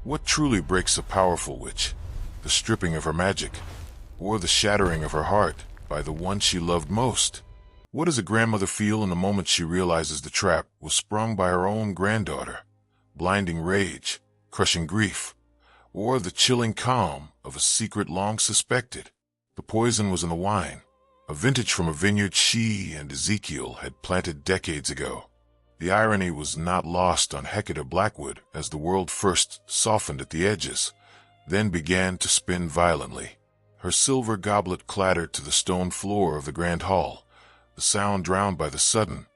What truly breaks a powerful witch? The stripping of her magic, or the shattering of her heart by the one she loved most? What does a grandmother feel in the moment she realizes the trap was sprung by her own granddaughter? Blinding rage, crushing grief, or the chilling calm of a secret long suspected? The poison was in the wine, a vintage from a vineyard she and Ezekiel had planted decades ago. The irony was not lost on Hecate Blackwood as the world first softened at the edges, then began to spin violently. Her silver goblet clattered to the stone floor of the grand hall, the sound drowned by the sudden,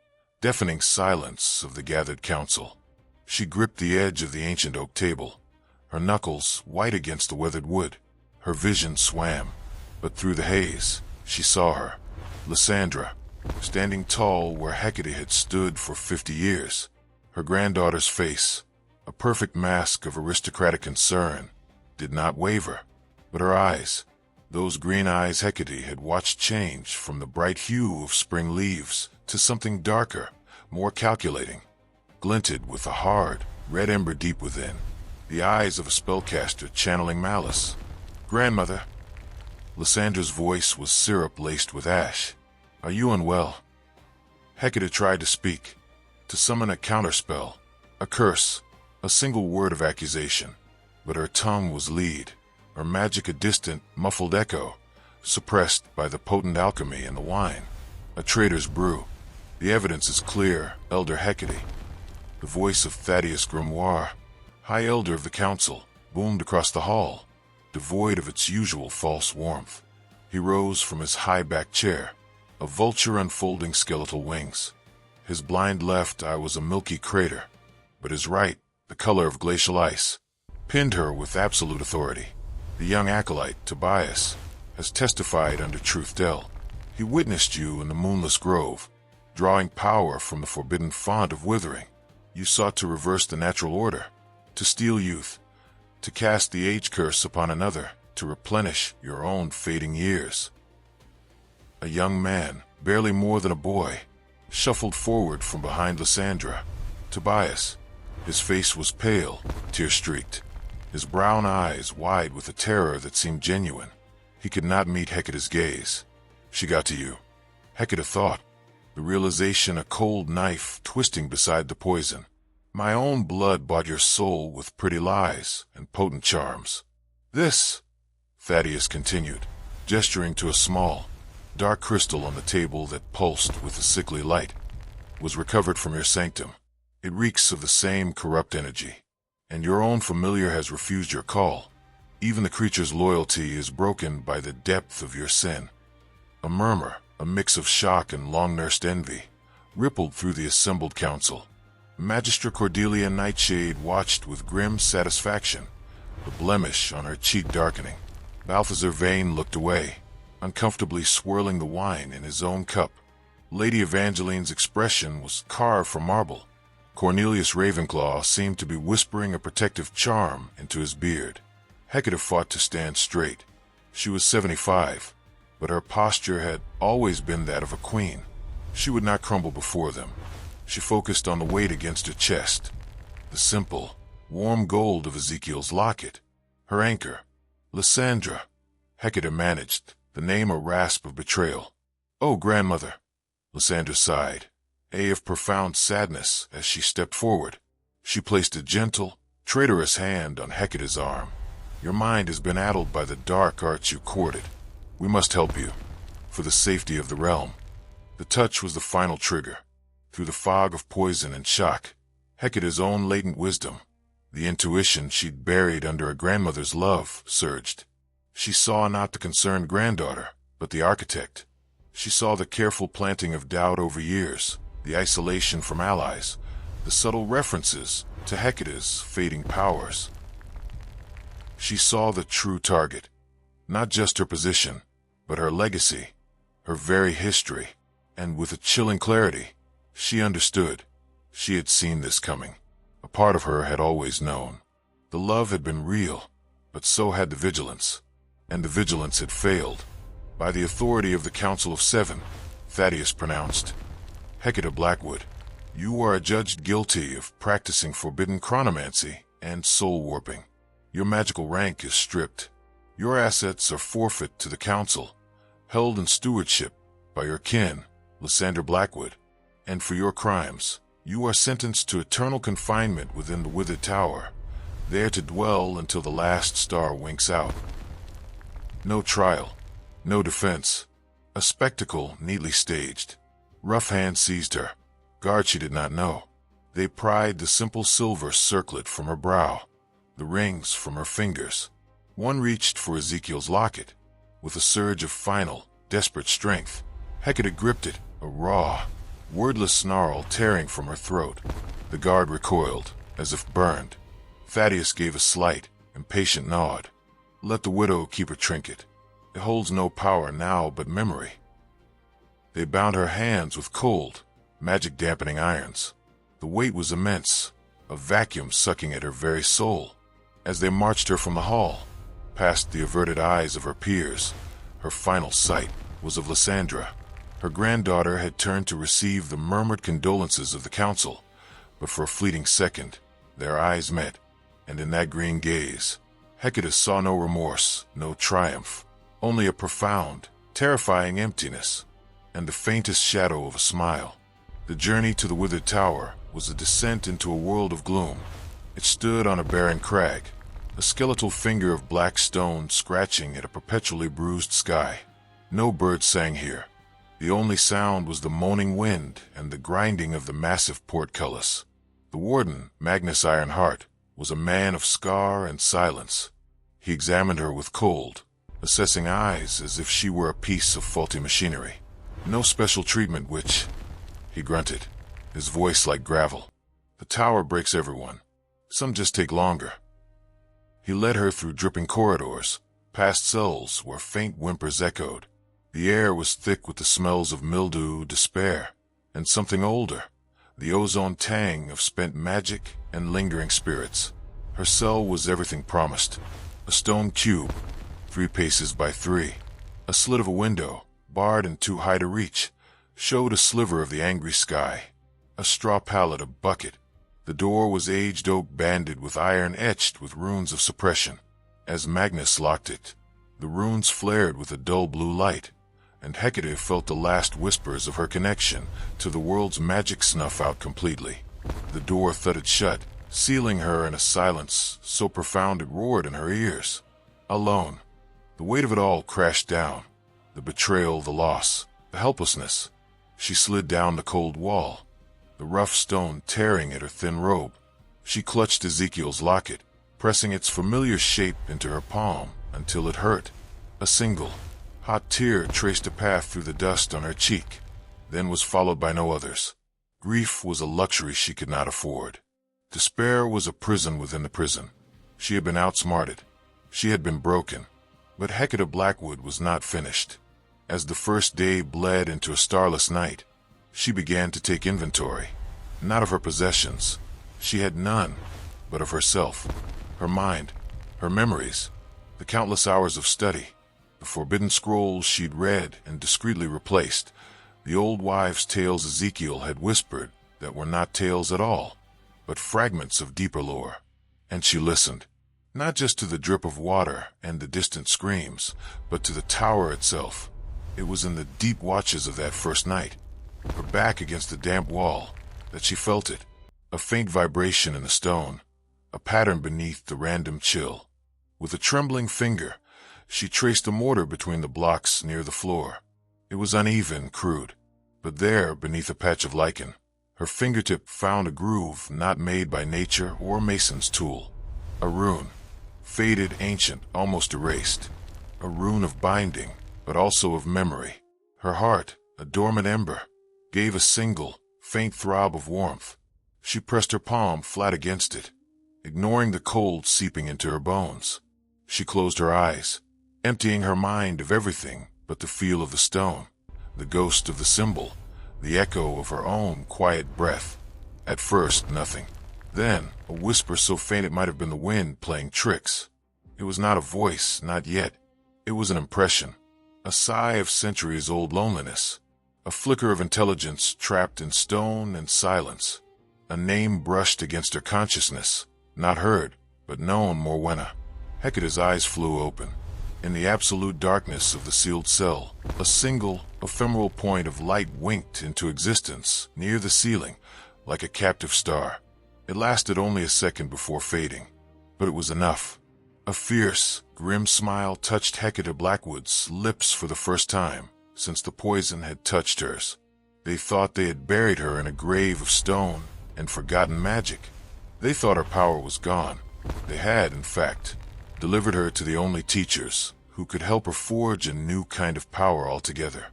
deafening silence of the gathered council. She gripped the edge of the ancient oak table, her knuckles white against the weathered wood. Her vision swam, but through the haze, she saw her, Lysandra, standing tall where Hecate had stood for 50 years. Her granddaughter's face, a perfect mask of aristocratic concern, did not waver, but her eyes, those green eyes Hecate had watched change from the bright hue of spring leaves to something darker, more calculating, glinted with a hard, red ember deep within, the eyes of a spellcaster channeling malice. "Grandmother." Lysandra's voice was syrup laced with ash. "Are you unwell?" Hecate tried to speak, to summon a counterspell, a curse, a single word of accusation, but her tongue was lead, her magic a distant, muffled echo, suppressed by the potent alchemy in the wine. A traitor's brew. The evidence is clear, Elder Hecate. The voice of Thaddeus Grimoire, High Elder of the Council, boomed across the hall, devoid of its usual false warmth. He rose from his high-backed chair, a vulture unfolding skeletal wings. His blind left eye was a milky crater, but his right, the color of glacial ice, pinned her with absolute authority. The young acolyte, Tobias, has testified under Truth Dell. He witnessed you in the moonless grove, drawing power from the forbidden font of withering. You sought to reverse the natural order, to steal youth, to cast the age curse upon another, to replenish your own fading years. A young man, barely more than a boy, shuffled forward from behind Lysandra. Tobias. His face was pale, tear-streaked, his brown eyes wide with a terror that seemed genuine. He could not meet Hecate's gaze. "She got to you," Hecate thought, the realization a cold knife twisting beside the poison. "My own blood bought your soul with pretty lies and potent charms." "This," Thaddeus continued, gesturing to a small, dark crystal on the table that pulsed with a sickly light, "was recovered from your sanctum. It reeks of the same corrupt energy, and your own familiar has refused your call. Even the creature's loyalty is broken by the depth of your sin." A murmur, a mix of shock and long-nursed envy, rippled through the assembled council. Magistra Cordelia Nightshade watched with grim satisfaction, the blemish on her cheek darkening. Balthazar Vane looked away, uncomfortably swirling the wine in his own cup. Lady Evangeline's expression was carved from marble. Cornelius Ravenclaw seemed to be whispering a protective charm into his beard. Hecate fought to stand straight. She was 75, but her posture had always been that of a queen. She would not crumble before them. She focused on the weight against her chest, the simple, warm gold of Ezekiel's locket, her anchor. "Lysandra," Hecate managed, the name a rasp of betrayal. "Oh, grandmother," Lysandra sighed, of profound sadness as she stepped forward. She placed a gentle, traitorous hand on Hecate's arm. "Your mind has been addled by the dark arts you courted. We must help you, for the safety of the realm." The touch was the final trigger. Through the fog of poison and shock, Hecate's own latent wisdom, the intuition she'd buried under a grandmother's love, surged. She saw not the concerned granddaughter, but the architect. She saw the careful planting of doubt over years, the isolation from allies, the subtle references to Hecate's fading powers. She saw the true target, not just her position, but her legacy, her very history, and with a chilling clarity, she understood. She had seen this coming. A part of her had always known. The love had been real, but so had the vigilance, and the vigilance had failed. "By the authority of the Council of Seven," Thaddeus pronounced, "Hecate Blackwood, you are adjudged guilty of practicing forbidden chronomancy and soul warping. Your magical rank is stripped. Your assets are forfeit to the council, held in stewardship by your kin, Lysandra Blackwood. And for your crimes, you are sentenced to eternal confinement within the Withered Tower, there to dwell until the last star winks out. No trial, no defense. A spectacle neatly staged. Rough hands seized her. Guard she did not know. They pried the simple silver circlet from her brow, the rings from her fingers. One reached for Ezekiel's locket. With a surge of final, desperate strength, Hecate gripped it, a raw, wordless snarl tearing from her throat. The guard recoiled, as if burned. Thaddeus gave a slight, impatient nod. Let the widow keep her trinket. It holds no power now but memory. They bound her hands with cold, magic-dampening irons. The weight was immense, a vacuum sucking at her very soul. As they marched her from the hall, past the averted eyes of her peers, her final sight was of Lysandra. Her granddaughter had turned to receive the murmured condolences of the council, but for a fleeting second, their eyes met, and in that green gaze, Hecate saw no remorse, no triumph, only a profound, terrifying emptiness, and the faintest shadow of a smile. The journey to the Withered Tower was a descent into a world of gloom. It stood on a barren crag, a skeletal finger of black stone scratching at a perpetually bruised sky. No birds sang here. The only sound was the moaning wind and the grinding of the massive portcullis. The warden, Magnus Ironheart, was a man of scar and silence. He examined her with cold, assessing eyes as if she were a piece of faulty machinery. No special treatment, witch, he grunted, his voice like gravel. The tower breaks everyone. Some just take longer. He led her through dripping corridors, past cells where faint whimpers echoed. The air was thick with the smells of mildew, despair, and something older, the ozone tang of spent magic and lingering spirits. Her cell was everything promised. A stone cube, 3 paces by 3. A slit of a window, barred and too high to reach, showed a sliver of the angry sky. A straw pallet, a bucket. The door was aged oak banded with iron etched with runes of suppression. As Magnus locked it, the runes flared with a dull blue light, and Hecate felt the last whispers of her connection to the world's magic snuff out completely. The door thudded shut, sealing her in a silence so profound it roared in her ears. Alone. The weight of it all crashed down. The betrayal, the loss, the helplessness. She slid down the cold wall, the rough stone tearing at her thin robe. She clutched Ezekiel's locket, pressing its familiar shape into her palm until it hurt. A single, hot tear traced a path through the dust on her cheek, then was followed by no others. Grief was a luxury she could not afford. Despair was a prison within the prison. She had been outsmarted. She had been broken. But Hecate Blackwood was not finished. As the first day bled into a starless night, she began to take inventory, not of her possessions. She had none, but of herself, her mind, her memories, the countless hours of study, the forbidden scrolls she'd read and discreetly replaced, the old wives' tales Ezekiel had whispered that were not tales at all, but fragments of deeper lore. And she listened, not just to the drip of water and the distant screams, but to the tower itself. It was in the deep watches of that first night, her back against the damp wall, that she felt it, a faint vibration in the stone, a pattern beneath the random chill. With a trembling finger, she traced a mortar between the blocks near the floor. It was uneven, crude, but there, beneath a patch of lichen, her fingertip found a groove not made by nature or mason's tool. A rune, faded, ancient, almost erased. A rune of binding, but also of memory. Her heart, a dormant ember, gave a single, faint throb of warmth. She pressed her palm flat against it, ignoring the cold seeping into her bones. She closed her eyes, emptying her mind of everything but the feel of the stone, the ghost of the symbol, the echo of her own quiet breath. At first, nothing. Then, a whisper so faint it might have been the wind playing tricks. It was not a voice, not yet. It was an impression, a sigh of centuries-old loneliness, a flicker of intelligence trapped in stone and silence. A name brushed against her consciousness, not heard, But no, Morwenna. Hecate's eyes flew open. In the absolute darkness of the sealed cell, a single, ephemeral point of light winked into existence near the ceiling, like a captive star. It lasted only a second before fading, but it was enough. A fierce, grim smile touched Hecate Blackwood's lips for the first time since the poison had touched hers. They thought they had buried her in a grave of stone and forgotten magic. They thought her power was gone. They had, in fact, delivered her to the only teachers who could help her forge a new kind of power altogether.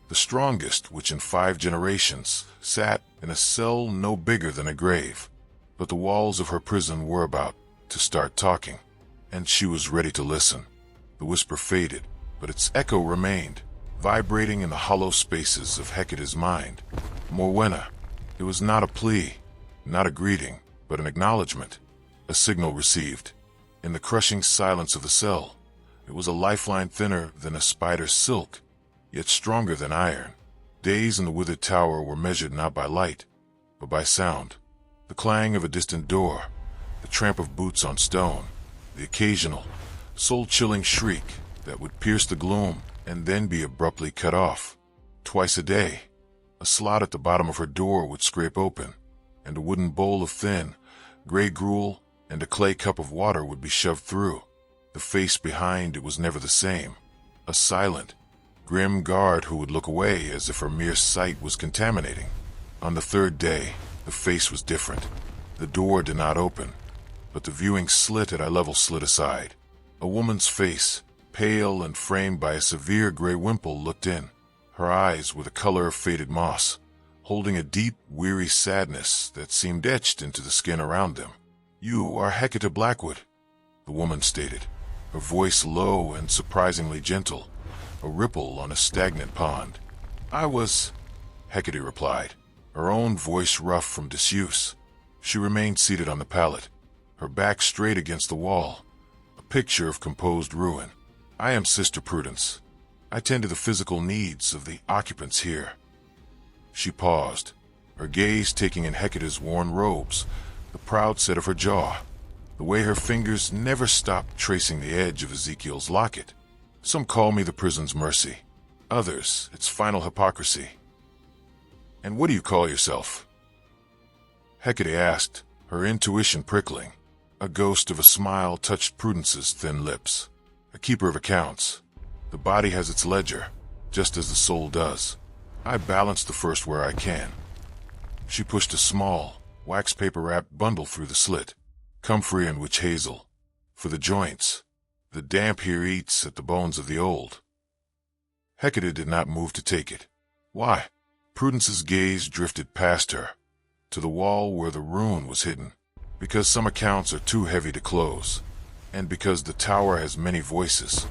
The strongest, which in 5 generations sat in a cell no bigger than a grave. But the walls of her prison were about to start talking, and she was ready to listen. The whisper faded, but its echo remained, vibrating in the hollow spaces of Hecate's mind. Morwenna. It was not a plea, not a greeting, but an acknowledgement. A signal received. In the crushing silence of the cell, it was a lifeline thinner than a spider's silk, yet stronger than iron. Days in the Withered Tower were measured not by light, but by sound. The clang of a distant door, the tramp of boots on stone, the occasional, soul-chilling shriek that would pierce the gloom and then be abruptly cut off. Twice a day, a slot at the bottom of her door would scrape open, and a wooden bowl of thin, gray gruel and a clay cup of water would be shoved through. The face behind it was never the same. A silent, grim guard who would look away as if her mere sight was contaminating. On the 3rd day, the face was different. The door did not open, but the viewing slit at eye level slid aside. A woman's face, pale and framed by a severe gray wimple, looked in. Her eyes were the color of faded moss, holding a deep, weary sadness that seemed etched into the skin around them. "You are Hecate Blackwood," the woman stated, her voice low and surprisingly gentle, a ripple on a stagnant pond. "I was," Hecate replied, her own voice rough from disuse. She remained seated on the pallet, her back straight against the wall, a picture of composed ruin. "I am Sister Prudence. I tend to the physical needs of the occupants here." She paused, her gaze taking in Hecate's worn robes, the proud set of her jaw, the way her fingers never stopped tracing the edge of Ezekiel's locket. "Some call me the prison's mercy, others its final hypocrisy." "And what do you call yourself?" Hecate asked, her intuition prickling. A ghost of a smile touched Prudence's thin lips. "A keeper of accounts. The body has its ledger, just as the soul does. I balance the first where I can." She pushed a small, wax paper-wrapped bundle through the slit. "Comfrey and witch hazel. For the joints. The damp here eats at the bones of the old." Hecate did not move to take it. "Why?" Prudence's gaze drifted past her, to the wall where the rune was hidden. "Because some accounts are too heavy to close, and because the tower has many voices.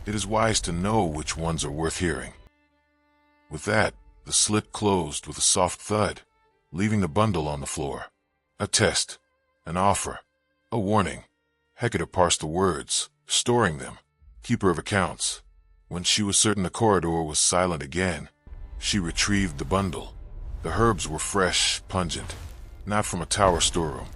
It is wise to know which ones are worth hearing." With that, the slit closed with a soft thud, leaving the bundle on the floor. A test, an offer, a warning. Hecate parsed the words, storing them. Keeper of accounts. When she was certain the corridor was silent again, she retrieved the bundle. The herbs were fresh, pungent, not from a tower storeroom.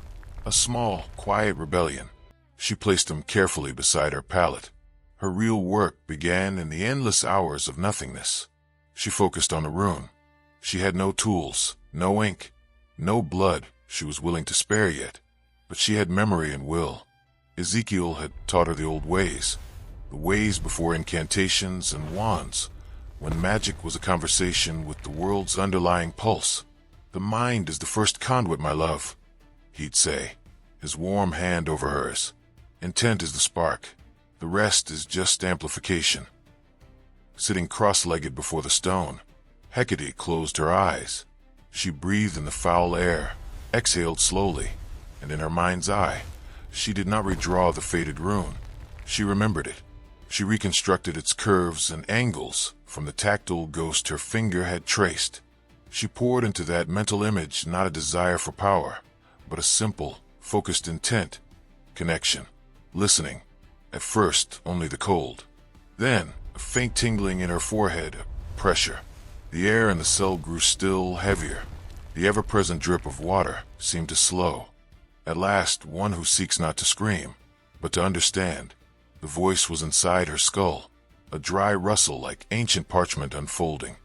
A small, quiet rebellion. She placed them carefully beside her pallet. Her real work began in the endless hours of nothingness. She focused on the rune. She had no tools, no ink, no blood she was willing to spare yet, but she had memory and will. Ezekiel had taught her the old ways, the ways before incantations and wands, when magic was a conversation with the world's underlying pulse. "The mind is the first conduit, my love," he'd say, his warm hand over hers. "Intent is the spark. The rest is just amplification." Sitting cross-legged before the stone, Hecate closed her eyes. She breathed in the foul air, exhaled slowly, and in her mind's eye, she did not redraw the faded rune. She remembered it. She reconstructed its curves and angles from the tactile ghost her finger had traced. She poured into that mental image not a desire for power, but a simple, focused intent, connection, listening. At first, only the cold. Then, a faint tingling in her forehead, pressure. The air in the cell grew still, heavier. The ever-present drip of water seemed to slow. At last, one who seeks not to scream, But to understand, the voice was inside her skull, a dry rustle like ancient parchment unfolding.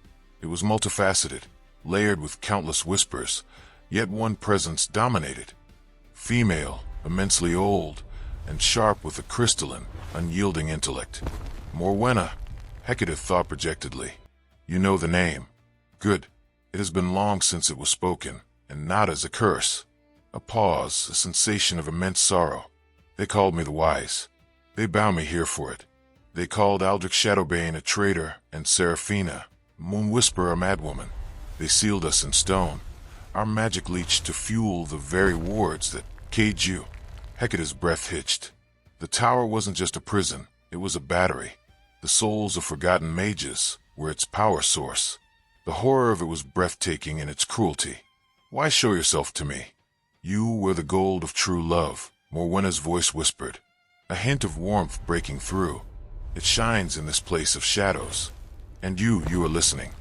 It was multifaceted, layered with countless whispers, yet one presence dominated. Female, immensely old, and sharp with a crystalline, unyielding intellect. Morwenna, Hecate thought projectedly. You know the name. Good. It has been long since it was spoken, and not as a curse. A pause, a sensation of immense sorrow. They called me the Wise. They bound me here for it. They called Aldric Shadowbane a traitor and Seraphina Moonwhisper a madwoman. They sealed us in stone, our magic leech to fuel the very wards that caged you. Hecate's breath hitched. The tower wasn't just a prison, it was a battery. The souls of forgotten mages were its power source. The horror of it was breathtaking in its cruelty. Why show yourself to me? You were the gold of true love, Morwenna's voice whispered, a hint of warmth breaking through. It shines in this place of shadows. And you are listening.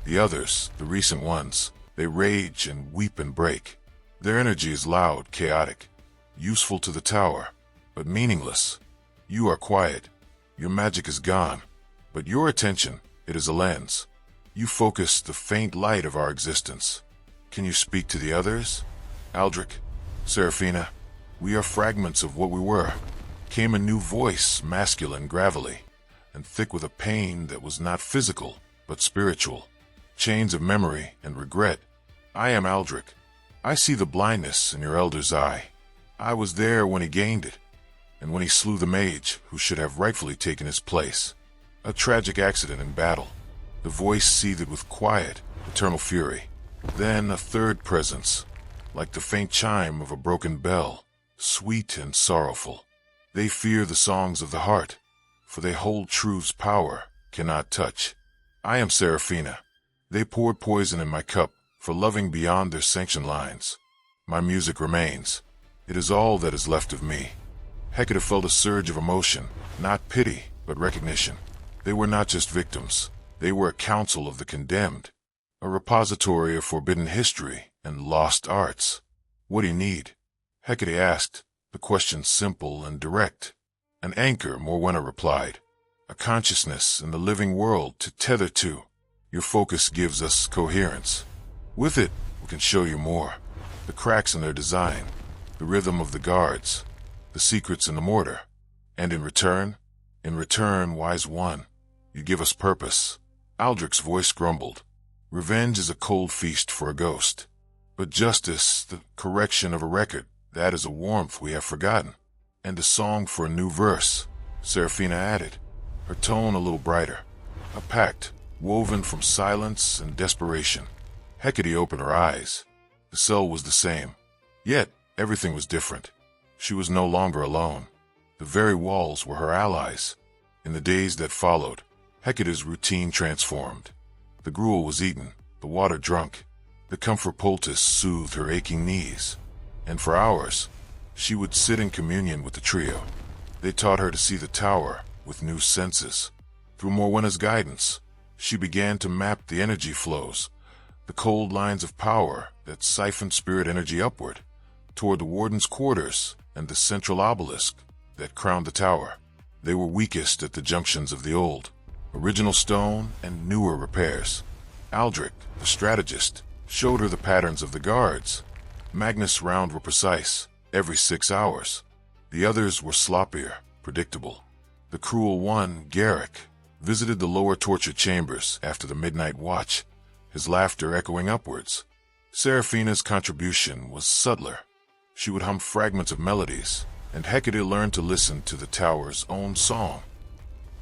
The others, the recent ones, they rage and weep and break. Their energy is loud, chaotic, useful to the tower, but meaningless. You are quiet. Your magic is gone, but your attention, it is a lens. You focus the faint light of our existence. Can you speak to the others? Aldric, Seraphina, we are fragments of what we were. Came a new voice, masculine, gravelly, and thick with a pain that was not physical, but spiritual. Chains of memory and regret. I am Aldric. I see the blindness in your elder's eye. I was there when he gained it, and when he slew the mage who should have rightfully taken his place. A tragic accident in battle. The voice seethed with quiet, eternal fury. Then a third presence, like the faint chime of a broken bell, sweet and sorrowful. They fear the songs of the heart, for they hold truth's power, cannot touch. I am Seraphina. They poured poison in my cup for loving beyond their sanctioned lines. My music remains. It is all that is left of me. Hecate felt a surge of emotion, not pity, but recognition. They were not just victims. They were a council of the condemned, a repository of forbidden history and lost arts. What do you need? Hecate asked, the question simple and direct. An anchor, Morwenna replied. A consciousness in the living world to tether to. Your focus gives us coherence. With it, we can show you more. The cracks in their design, the rhythm of the guards, the secrets in the mortar. And in return, wise one, you give us purpose. Aldric's voice grumbled. Revenge is a cold feast for a ghost. But justice, the correction of a record, that is a warmth we have forgotten. And a song for a new verse, Seraphina added, her tone a little brighter. A pact, woven from silence and desperation. Hecate opened her eyes. The cell was the same. Yet, everything was different. She was no longer alone. The very walls were her allies. In the days that followed, Hecate's routine transformed. The gruel was eaten, the water drunk. The comfort poultice soothed her aching knees. And for hours, she would sit in communion with the trio. They taught her to see the tower with new senses. Through Morwenna's guidance, she began to map the energy flows, the cold lines of power that siphoned spirit energy upward, toward the warden's quarters and the central obelisk that crowned the tower. They were weakest at the junctions of the old, original stone and newer repairs. Aldric, the strategist, showed her the patterns of the guards. Magnus' round were precise, every 6 hours. The others were sloppier, predictable. The cruel one, Garrick, visited the lower torture chambers after the midnight watch, his laughter echoing upwards. Seraphina's contribution was subtler. She would hum fragments of melodies, and Hecate learned to listen to the tower's own song.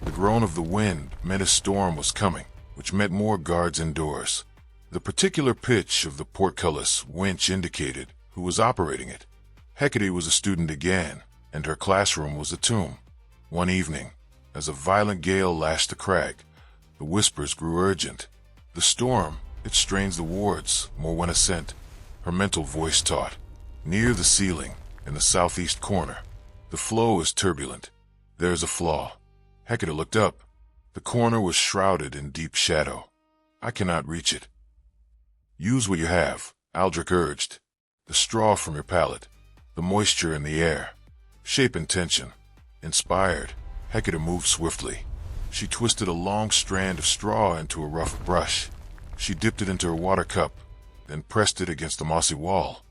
The groan of the wind meant a storm was coming, which meant more guards indoors. The particular pitch of the portcullis winch indicated who was operating it. Hecate was a student again, and her classroom was a tomb. One evening, as a violent gale lashed the crag, the whispers grew urgent. The storm, it strains the wards, Morwenna sent, her mental voice taught. Near the ceiling, in the southeast corner, the flow is turbulent. There's a flaw. Hecate looked up. The corner was shrouded in deep shadow. I cannot reach it. Use what you have, Aldric urged. The straw from your palate, the moisture in the air. Shape intention, Inspired, Hecate moved swiftly. She twisted a long strand of straw into a rough brush. She dipped it into her water cup, then pressed it against the mossy wall,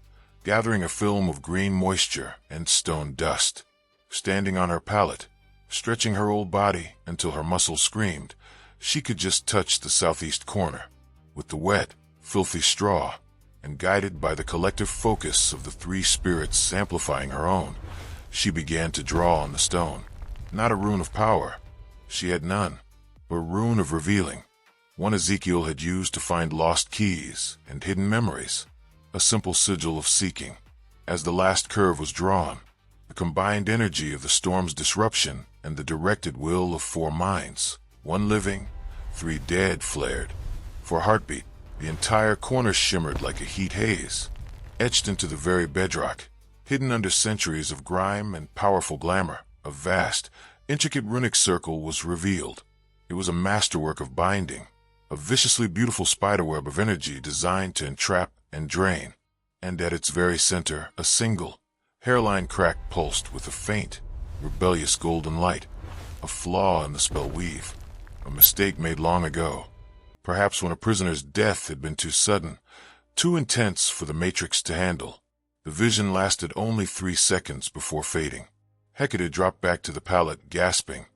gathering a film of green moisture and stone dust. Standing on her pallet, stretching her old body until her muscles screamed, she could just touch the southeast corner. With the wet, filthy straw, and guided by the collective focus of the three spirits amplifying her own, she began to draw on the stone. Not a rune of power. She had none, but a rune of revealing. One Ezekiel had used to find lost keys and hidden memories. A simple sigil of seeking. As the last curve was drawn, the combined energy of the storm's disruption and the directed will of four minds, one living, three dead, flared. For a heartbeat, the entire corner shimmered like a heat haze, etched into the very bedrock, hidden under centuries of grime and powerful glamour. A vast, intricate runic circle was revealed. It was a masterwork of binding, a viciously beautiful spiderweb of energy designed to entrap and drain. And at its very center, a single, hairline crack pulsed with a faint, rebellious golden light. A flaw in the spell weave, a mistake made long ago. Perhaps when a prisoner's death had been too sudden, too intense for the Matrix to handle. The vision lasted only 3 seconds before fading. Hecate dropped back to the pallet, gasping,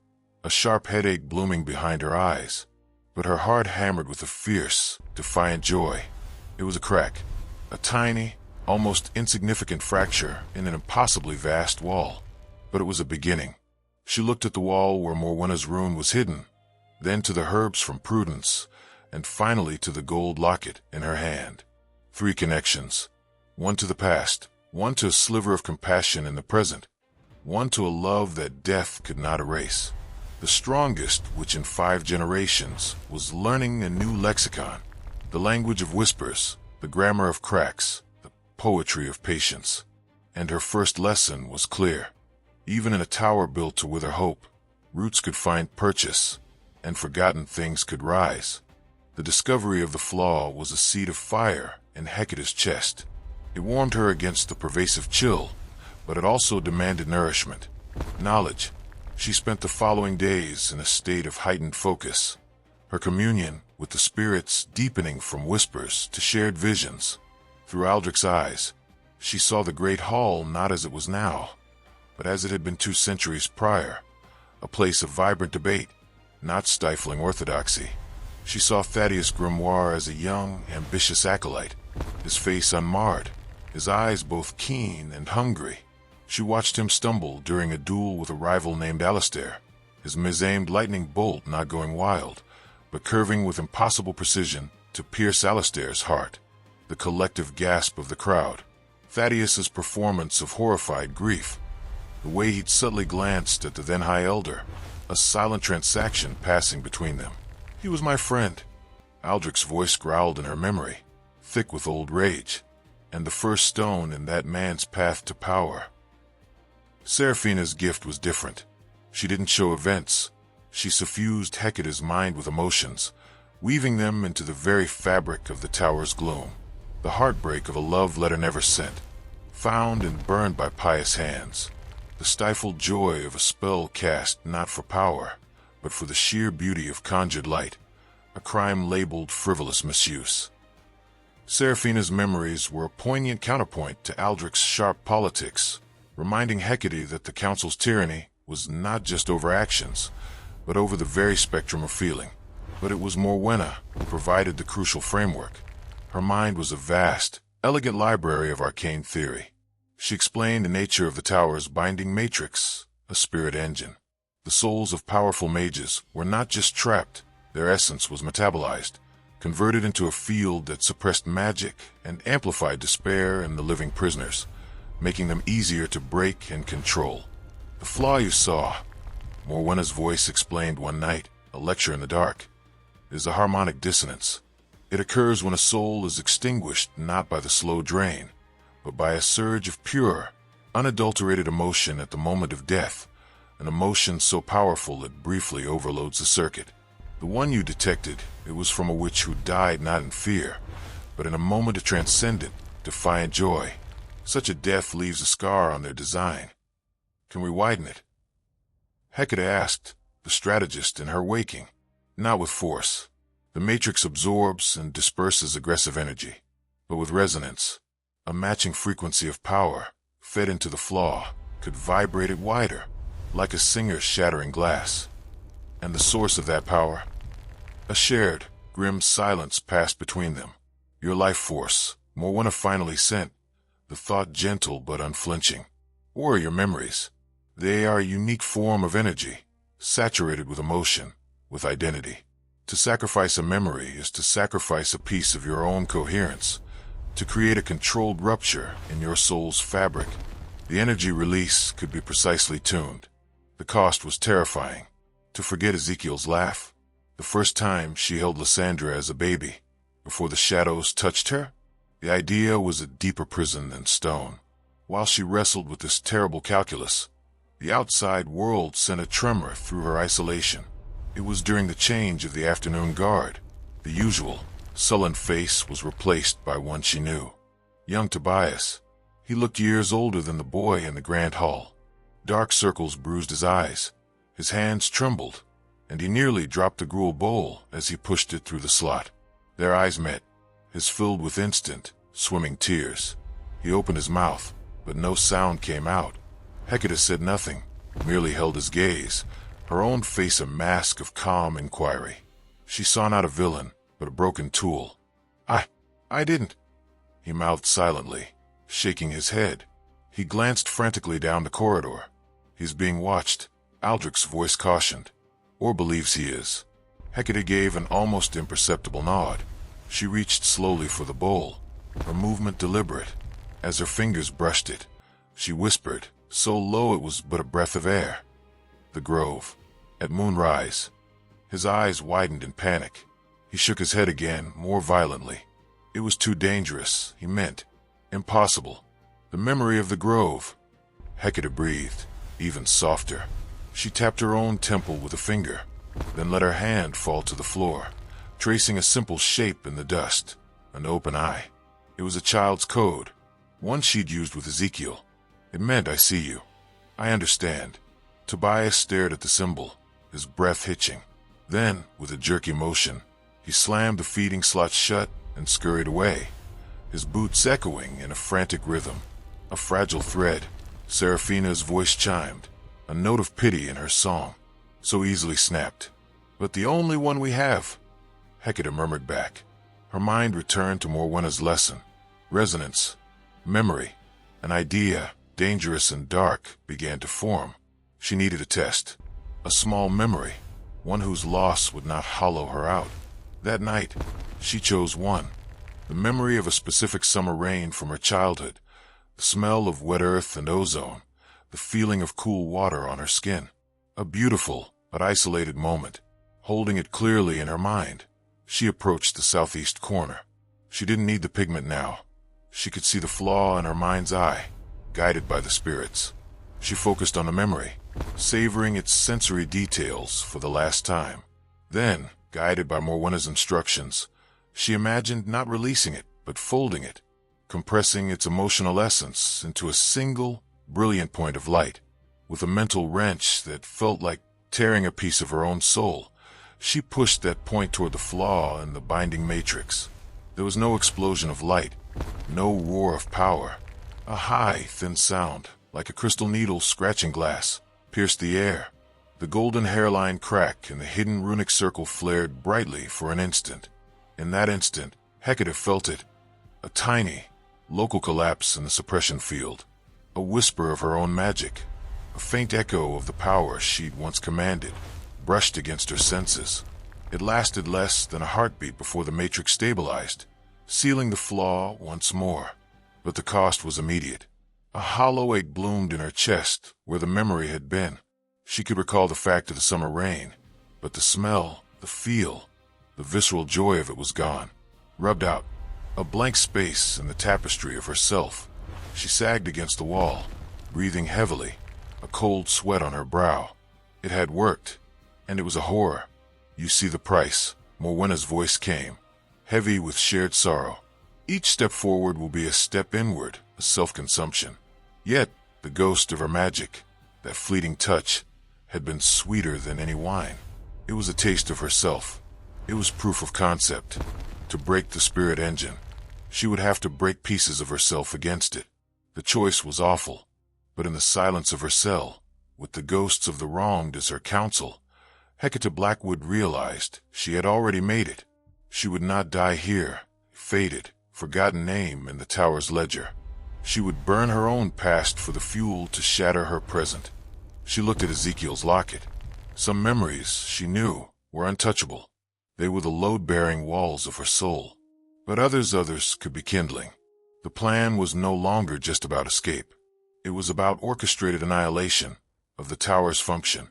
a sharp headache blooming behind her eyes. But her heart hammered with a fierce, defiant joy. It was a crack, a tiny, almost insignificant fracture in an impossibly vast wall. But it was a beginning. She looked at the wall where Morwenna's rune was hidden, then to the herbs from Prudence, and finally to the gold locket in her hand. 3 connections. One to the past, one to a sliver of compassion in the present, one to a love that death could not erase. The strongest, which in 5 generations was learning a new lexicon, the language of whispers, the grammar of cracks, the poetry of patience. And her first lesson was clear. Even in a tower built to wither hope, roots could find purchase, and forgotten things could rise. The discovery of the flaw was a seed of fire in Hecate's chest. It warmed her against the pervasive chill, but it also demanded nourishment, knowledge. She spent the following days in a state of heightened focus, her communion with the spirits deepening from whispers to shared visions. Through Aldric's eyes, she saw the great hall not as it was now, but as it had been 2 centuries prior, a place of vibrant debate, not stifling orthodoxy. She saw Thaddeus Grimoire as a young, ambitious acolyte, his face unmarred, his eyes both keen and hungry. She watched him stumble during a duel with a rival named Alistair, his misaimed lightning bolt not going wild, but curving with impossible precision to pierce Alistair's heart. The collective gasp of the crowd, Thaddeus's performance of horrified grief, the way he'd subtly glanced at the then High Elder, a silent transaction passing between them. "He was my friend," Aldric's voice growled in her memory, thick with old rage, and the first stone in that man's path to power. Seraphina's gift was different. She didn't show events. She suffused Hecate's mind with emotions, weaving them into the very fabric of the tower's gloom. The heartbreak of a love letter never sent, found and burned by pious hands. The stifled joy of a spell cast not for power, but for the sheer beauty of conjured light, a crime labeled frivolous misuse. Seraphina's memories were a poignant counterpoint to Aldric's sharp politics, reminding Hecate that the Council's tyranny was not just over actions, but over the very spectrum of feeling. But it was Morwenna who provided the crucial framework. Her mind was a vast, elegant library of arcane theory. She explained the nature of the tower's binding matrix, a spirit engine. The souls of powerful mages were not just trapped, their essence was metabolized, converted into a field that suppressed magic and amplified despair in the living prisoners, making them easier to break and control. "The flaw you saw," Morwenna's voice explained one night, a lecture in the dark, "is a harmonic dissonance. It occurs when a soul is extinguished not by the slow drain, but by a surge of pure, unadulterated emotion at the moment of death, an emotion so powerful it briefly overloads the circuit. The one you detected, it was from a witch who died not in fear, but in a moment of transcendent, defiant joy. Such a death leaves a scar on their design. Can we widen it? Hecate asked, the strategist in her waking. Not with force. The matrix absorbs and disperses aggressive energy, but with resonance. A matching frequency of power, fed into the flaw, could vibrate it wider, like a singer shattering glass. And the source of that power? A shared, grim silence passed between them. Your life force, Morwenna finally sent, the thought gentle but unflinching. Or your memories. They are a unique form of energy, saturated with emotion, with identity. To sacrifice a memory is to sacrifice a piece of your own coherence, to create a controlled rupture in your soul's fabric. The energy release could be precisely tuned. The cost was terrifying. To forget Ezekiel's laugh, the first time she held Lysandra as a baby, before the shadows touched her, the idea was a deeper prison than stone. While she wrestled with this terrible calculus, the outside world sent a tremor through her isolation. It was during the change of the afternoon guard. The usual, sullen face was replaced by one she knew. Young Tobias. He looked years older than the boy in the grand hall. Dark circles bruised his eyes. His hands trembled, and he nearly dropped the gruel bowl as he pushed it through the slot. Their eyes met, his filled with instant, swimming tears. He opened his mouth, but no sound came out. Hecate said nothing, merely held his gaze, her own face a mask of calm inquiry. She saw not a villain, but a broken tool. I didn't, he mouthed silently, shaking his head. He glanced frantically down the corridor. He's being watched, Aldric's voice cautioned. Or believes he is. Hecate gave an almost imperceptible nod. She reached slowly for the bowl, her movement deliberate. As her fingers brushed it, she whispered, so low it was but a breath of air. The grove. At moonrise. His eyes widened in panic. He shook his head again, more violently. It was too dangerous, he meant. Impossible. The memory of the grove. Hecate breathed, even softer. She tapped her own temple with a finger, then let her hand fall to the floor, tracing a simple shape in the dust. An open eye. It was a child's code, one she'd used with Ezekiel. It meant I see you. I understand. Tobias stared at the symbol, his breath hitching. Then, with a jerky motion, he slammed the feeding slot shut and scurried away, his boots echoing in a frantic rhythm. A fragile thread, Seraphina's voice chimed, a note of pity in her song, so easily snapped. But the only one we have, Hecate murmured back. Her mind returned to Morwenna's lesson. Resonance, memory, an idea, dangerous and dark, began to form. She needed a test. A small memory, one whose loss would not hollow her out. That night, she chose one. The memory of a specific summer rain from her childhood, the smell of wet earth and ozone, the feeling of cool water on her skin. A beautiful, but isolated moment. Holding it clearly in her mind, she approached the southeast corner. She didn't need the pigment now. She could see the flaw in her mind's eye, guided by the spirits. She focused on the memory, savoring its sensory details for the last time. Then, guided by Morwenna's instructions, she imagined not releasing it, but folding it, compressing its emotional essence into a single, brilliant point of light. With a mental wrench that felt like tearing a piece of her own soul, she pushed that point toward the flaw in the binding matrix. There was no explosion of light, no roar of power. A high, thin sound, like a crystal needle scratching glass, pierced the air. The golden hairline crack in the hidden runic circle flared brightly for an instant. In that instant, Hecate felt it. A tiny, local collapse in the suppression field. A whisper of her own magic. A faint echo of the power she'd once commanded, brushed against her senses. It lasted less than a heartbeat before the matrix stabilized, sealing the flaw once more. But the cost was immediate. A hollow ache bloomed in her chest where the memory had been. She could recall the fact of the summer rain, but the smell, the feel, the visceral joy of it was gone, rubbed out. A blank space in the tapestry of herself. She sagged against the wall, breathing heavily, a cold sweat on her brow. It had worked, and it was a horror. You see the price, Morwenna's voice came, heavy with shared sorrow. Each step forward will be a step inward, a self-consumption. Yet, the ghost of her magic, that fleeting touch, had been sweeter than any wine. It was a taste of herself. It was proof of concept. To break the spirit engine, she would have to break pieces of herself against it. The choice was awful, but in the silence of her cell, with the ghosts of the wronged as her counsel, Hecate Blackwood realized she had already made it. She would not die here, faded, forgotten name in the tower's ledger. She would burn her own past for the fuel to shatter her present. She looked at Ezekiel's locket. Some memories, she knew, were untouchable. They were the load-bearing walls of her soul. But others could be kindling. The plan was no longer just about escape. It was about orchestrated annihilation of the tower's function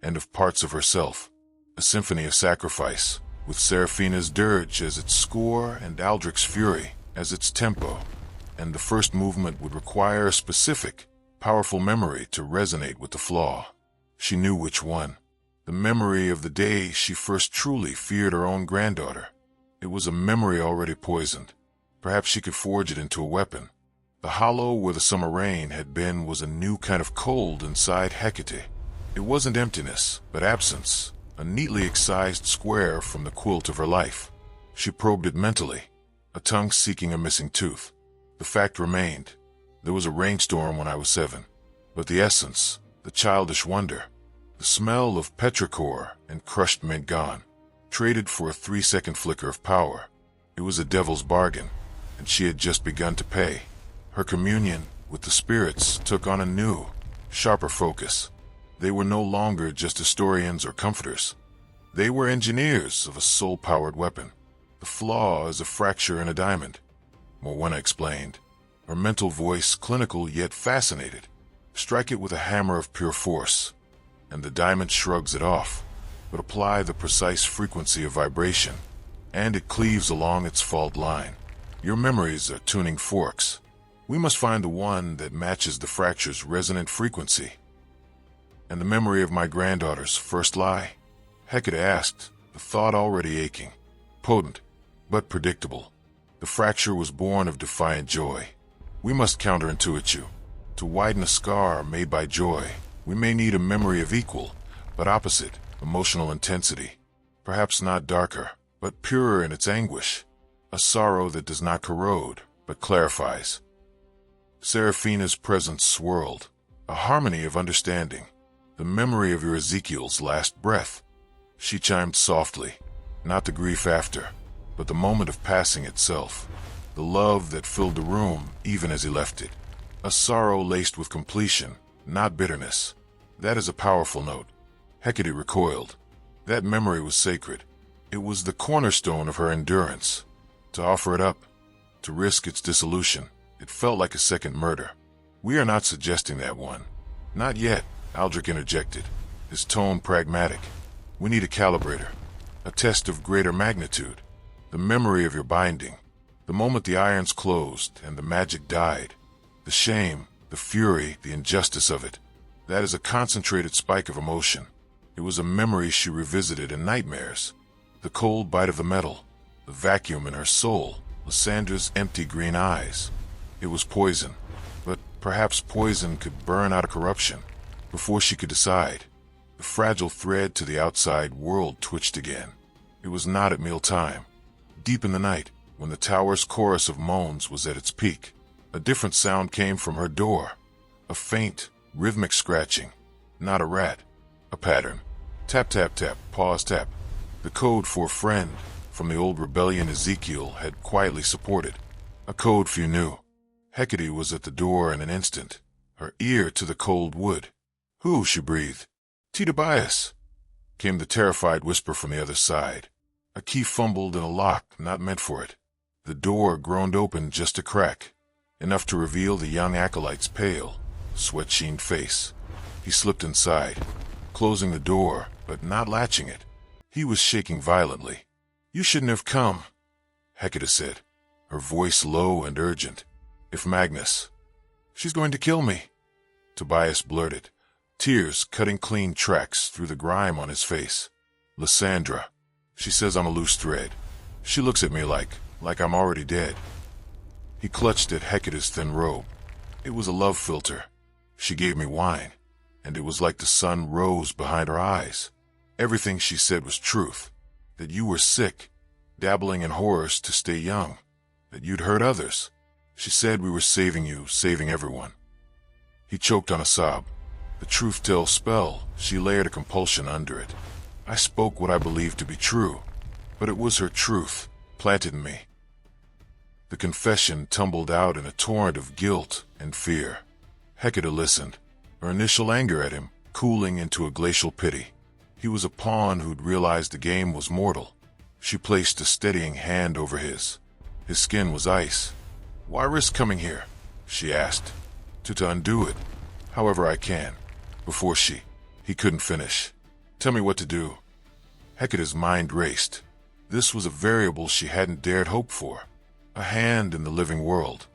and of parts of herself. A symphony of sacrifice, with Seraphina's dirge as its score and Aldric's fury as its tempo. And the first movement would require a specific, powerful memory to resonate with the flaw. She knew which one. The memory of the day she first truly feared her own granddaughter. It was a memory already poisoned. Perhaps she could forge it into a weapon. The hollow where the summer rain had been was a new kind of cold inside Hecate. It wasn't emptiness, but absence, a neatly excised square from the quilt of her life. She probed it mentally, a tongue seeking a missing tooth. The fact remained. There was a rainstorm when I was 7, but the essence, the childish wonder, the smell of petrichor and crushed mint gone, traded for a 3-second flicker of power. It was a devil's bargain, and she had just begun to pay. Her communion with the spirits took on a new, sharper focus. They were no longer just historians or comforters. They were engineers of a soul-powered weapon. The flaw is a fracture in a diamond, Morwenna explained, her mental voice clinical yet fascinated. Strike it with a hammer of pure force, and the diamond shrugs it off, but apply the precise frequency of vibration, and it cleaves along its fault line. Your memories are tuning forks. We must find the one that matches the fracture's resonant frequency. And the memory of my granddaughter's first lie? Hecate asked, the thought already aching. Potent, but predictable. The fracture was born of defiant joy. We must counterintuit you. To widen a scar made by joy, we may need a memory of equal, but opposite, emotional intensity. Perhaps not darker, but purer in its anguish. A sorrow that does not corrode, but clarifies. Seraphina's presence swirled, a harmony of understanding. The memory of your Ezekiel's last breath. She chimed softly, not the grief after, but the moment of passing itself. The love that filled the room even as he left it. A sorrow laced with completion, not bitterness. That is a powerful note. Hecate recoiled. That memory was sacred. It was the cornerstone of her endurance. To offer it up, to risk its dissolution, it felt like a second murder. We are not suggesting that one. Not yet, Aldric interjected, his tone pragmatic. We need a calibrator, a test of greater magnitude. The memory of your binding, the moment the irons closed and the magic died. The shame, the fury, the injustice of it. That is a concentrated spike of emotion. It was a memory she revisited in nightmares. The cold bite of the metal, the vacuum in her soul, Lysandra's empty green eyes. It was poison, but perhaps poison could burn out of corruption. Before she could decide, the fragile thread to the outside world twitched again. It was not at mealtime. Deep in the night, when the tower's chorus of moans was at its peak, a different sound came from her door. A faint, rhythmic scratching. Not a rat. A pattern. Tap, tap, tap, pause, tap. The code for friend from the old rebellion Ezekiel had quietly supported. A code few knew. Hecate was at the door in an instant, her ear to the cold wood. Who? She breathed. Tobias, came the terrified whisper from the other side. A key fumbled in a lock not meant for it. The door groaned open just a crack, enough to reveal the young acolyte's pale, sweat-sheened face. He slipped inside, closing the door, but not latching it. He was shaking violently. You shouldn't have come, Hecate said, her voice low and urgent. If Magnus... She's going to kill me, Tobias blurted, tears cutting clean tracks through the grime on his face. Lysandra. She says I'm a loose thread. She looks at me like I'm already dead. He clutched at Hecate's thin robe. It was a love filter. She gave me wine. and it was like the sun rose behind her eyes. Everything she said was truth. That you were sick, dabbling in horrors to stay young. That you'd hurt others. She said we were saving you, saving everyone. He choked on a sob. The truth-tell spell, she layered a compulsion under it. I spoke what I believed to be true, but it was her truth, planted in me. The confession tumbled out in a torrent of guilt and fear. Hecate listened, her initial anger at him cooling into a glacial pity. He was a pawn who'd realized the game was mortal. She placed a steadying hand over his. His skin was ice. Why risk coming here? She asked. To undo it, however I can. Before he couldn't finish. Tell me what to do. Hecate's mind raced. This was a variable she hadn't dared hope for. A hand in the living world,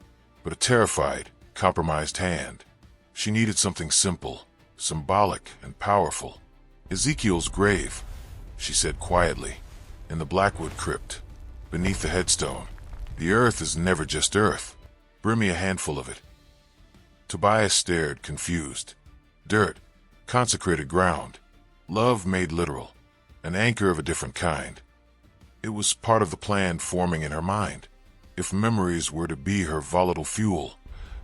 but a terrified, compromised hand. She needed something simple, symbolic, and powerful. Ezekiel's grave, she said quietly, in the Blackwood crypt, beneath the headstone. The earth is never just earth. Bring me a handful of it. Tobias stared, confused. Dirt, consecrated ground, love made literal, an anchor of a different kind. It was part of the plan forming in her mind. If memories were to be her volatile fuel,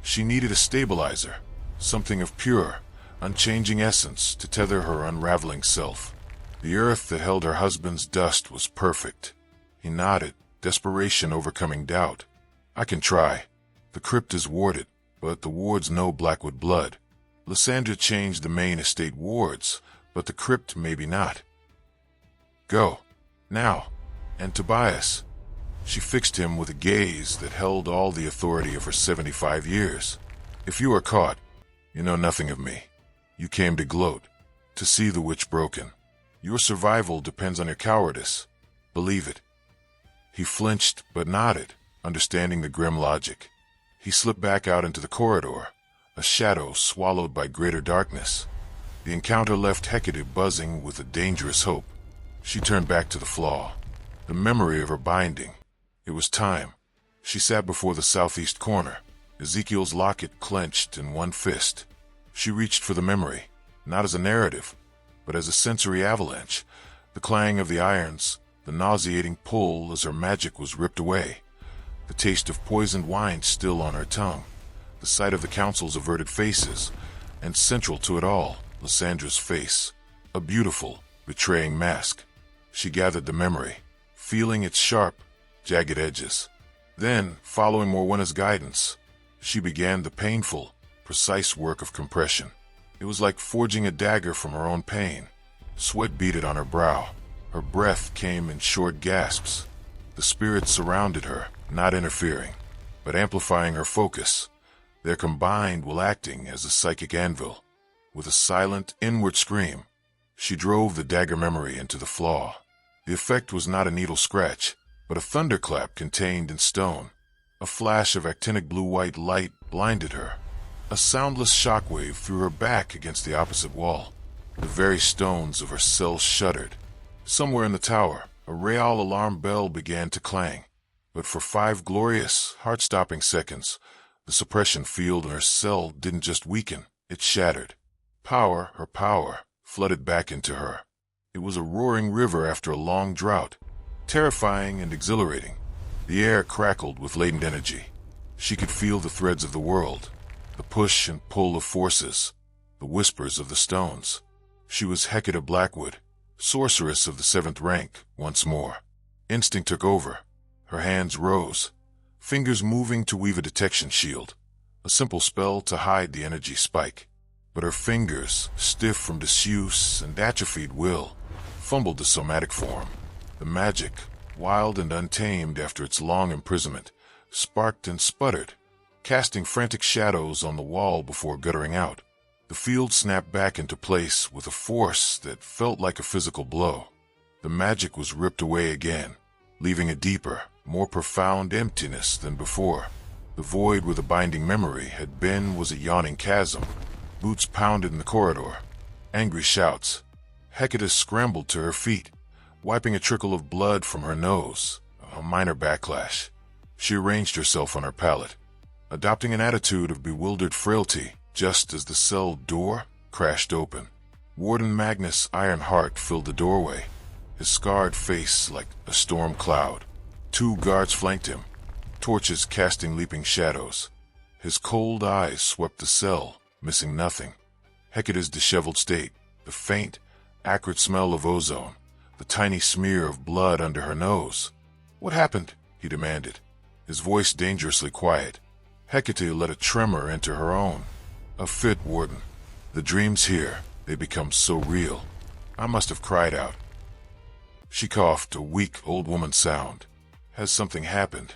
she needed a stabilizer, something of pure, unchanging essence to tether her unraveling self. The earth that held her husband's dust was perfect. He nodded, desperation overcoming doubt. I can try. The crypt is warded, but the wards know Blackwood blood. Lysandra changed the main estate wards, but the crypt maybe not. Go. Now. And Tobias. She fixed him with a gaze that held all the authority of her 75 years. If you are caught, you know nothing of me. You came to gloat, to see the witch broken. Your survival depends on your cowardice. Believe it. He flinched, but nodded, understanding the grim logic. He slipped back out into the corridor, a shadow swallowed by greater darkness. The encounter left Hecate buzzing with a dangerous hope. She turned back to the flaw, the memory of her binding. It was time. She sat before the southeast corner, Ezekiel's locket clenched in one fist. She reached for the memory, not as a narrative, but as a sensory avalanche, the clang of the irons, the nauseating pull as her magic was ripped away, the taste of poisoned wine still on her tongue, the sight of the council's averted faces, and central to it all, Lysandra's face, a beautiful, betraying mask. She gathered the memory, feeling its sharp, jagged edges. Then, following Morwenna's guidance, she began the painful, precise work of compression. It was like forging a dagger from her own pain. Sweat beaded on her brow. Her breath came in short gasps. The spirits surrounded her, not interfering, but amplifying her focus, their combined will acting as a psychic anvil. With a silent, inward scream, she drove the dagger memory into the flaw. The effect was not a needle scratch, but a thunderclap contained in stone. A flash of actinic blue-white light blinded her. A soundless shockwave threw her back against the opposite wall. The very stones of her cell shuddered. Somewhere in the tower, a real alarm bell began to clang. But for 5 glorious, heart-stopping seconds, the suppression field in her cell didn't just weaken, it shattered. Power, her power, flooded back into her. It was a roaring river after a long drought, terrifying and exhilarating. The air crackled with latent energy. She could feel the threads of the world, the push and pull of forces, the whispers of the stones. She was Hecate Blackwood, sorceress of the 7th rank, once more. Instinct took over. Her hands rose, fingers moving to weave a detection shield, a simple spell to hide the energy spike. But her fingers, stiff from disuse and atrophied will, fumbled the somatic form. The magic, wild and untamed after its long imprisonment, sparked and sputtered, casting frantic shadows on the wall before guttering out. The field snapped back into place with a force that felt like a physical blow. The magic was ripped away again, leaving a deeper, more profound emptiness than before. The void where the binding memory had been was a yawning chasm. Boots pounded in the corridor. Angry shouts. Hecate scrambled to her feet, wiping a trickle of blood from her nose, a minor backlash. She arranged herself on her pallet, adopting an attitude of bewildered frailty just as the cell door crashed open. Warden Magnus Ironheart filled the doorway, his scarred face like a storm cloud. 2 guards flanked him, torches casting leaping shadows. His cold eyes swept the cell, missing nothing. Hecate's disheveled state, the faint, acrid smell of ozone, the tiny smear of blood under her nose. "What happened?" he demanded, his voice dangerously quiet. Hecate let a tremor enter her own. "A fit, Warden. The dreams here, they become so real. I must have cried out." She coughed, a weak old woman sound. "Has something happened?"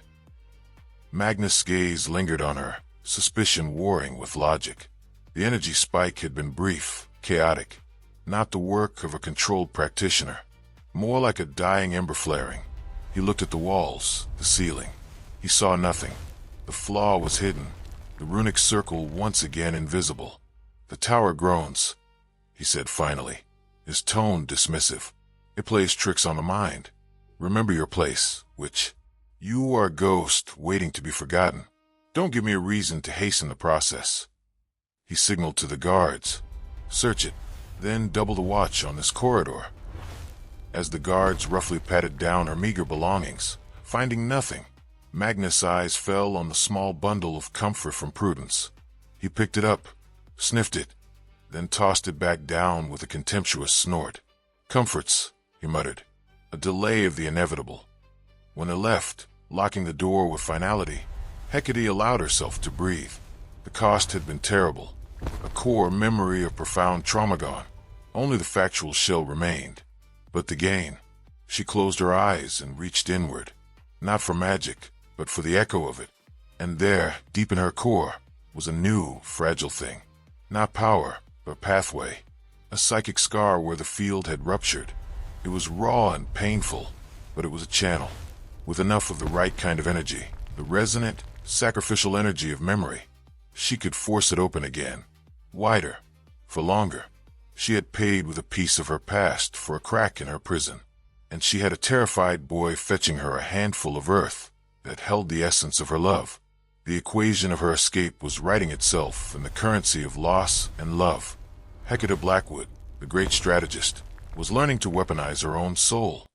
Magnus' gaze lingered on her, suspicion warring with logic. The energy spike had been brief, chaotic, not the work of a controlled practitioner, more like a dying ember flaring. He looked at the walls, the ceiling. He saw nothing. The flaw was hidden, the runic circle once again invisible. "The tower groans," he said finally, his tone dismissive. "It plays tricks on the mind. Remember your place, witch. You are a ghost waiting to be forgotten. Don't give me a reason to hasten the process." He signaled to the guards. "Search it, then double the watch on this corridor." As the guards roughly patted down her meager belongings, finding nothing, Magnus' eyes fell on the small bundle of comfort from Prudence. He picked it up, sniffed it, then tossed it back down with a contemptuous snort. "Comforts," he muttered, "a delay of the inevitable." When they left, locking the door with finality, Hecate allowed herself to breathe. The cost had been terrible, a core memory of profound trauma gone. Only the factual shell remained. But the gain. She closed her eyes and reached inward, not for magic, but for the echo of it. And there, deep in her core, was a new, fragile thing. Not power, but pathway. A psychic scar where the field had ruptured. It was raw and painful, but it was a channel, with enough of the right kind of energy, the resonant, sacrificial energy of memory. She could force it open again, wider, for longer. She had paid with a piece of her past for a crack in her prison, and she had a terrified boy fetching her a handful of earth that held the essence of her love. The equation of her escape was writing itself in the currency of loss and love. Hecate Blackwood, the great strategist, was learning to weaponize her own soul,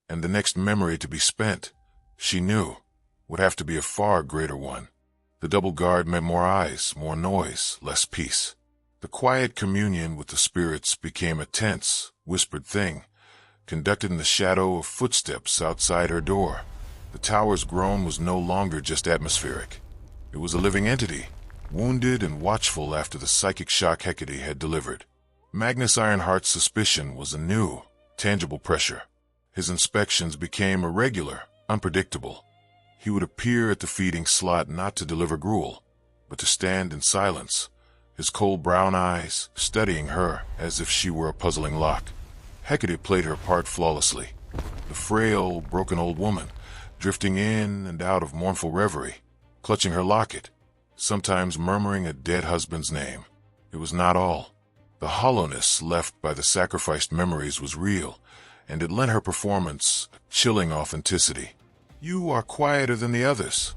and the next memory to be spent, she knew, would have to be a far greater one. The double guard meant more eyes, more noise, less peace. The quiet communion with the spirits became a tense, whispered thing, conducted in the shadow of footsteps outside her door. The tower's groan was no longer just atmospheric. It was a living entity, wounded and watchful after the psychic shock Hecate had delivered. Magnus Ironheart's suspicion was a new, tangible pressure. His inspections became irregular, unpredictable. He would appear at the feeding slot not to deliver gruel, but to stand in silence, his cold brown eyes studying her as if she were a puzzling lock. Hecate played her part flawlessly, the frail, broken old woman, drifting in and out of mournful reverie, clutching her locket, sometimes murmuring a dead husband's name. It was not all. The hollowness left by the sacrificed memories was real, and it lent her performance a chilling authenticity. "You are quieter than the others,"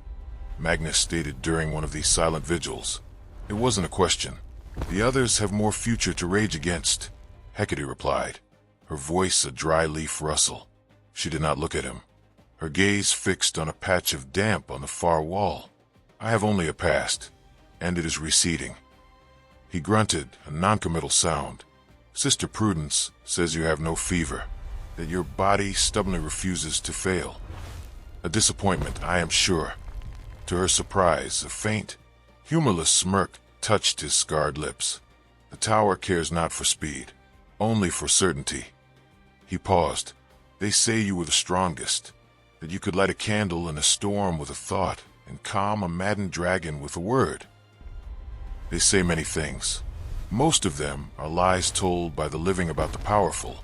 Magnus stated during one of these silent vigils. It wasn't a question. "The others have more future to rage against," Hecate replied, her voice a dry leaf rustle. She did not look at him, her gaze fixed on a patch of damp on the far wall. "I have only a past, and it is receding." He grunted, a noncommittal sound. "Sister Prudence says you have no fever, that your body stubbornly refuses to fail. A disappointment, I am sure." To her surprise, a faint, humorless smirk touched his scarred lips. "The tower cares not for speed, only for certainty." He paused. "They say you were the strongest, that you could light a candle in a storm with a thought and calm a maddened dragon with a word. They say many things. Most of them are lies told by the living about the powerful,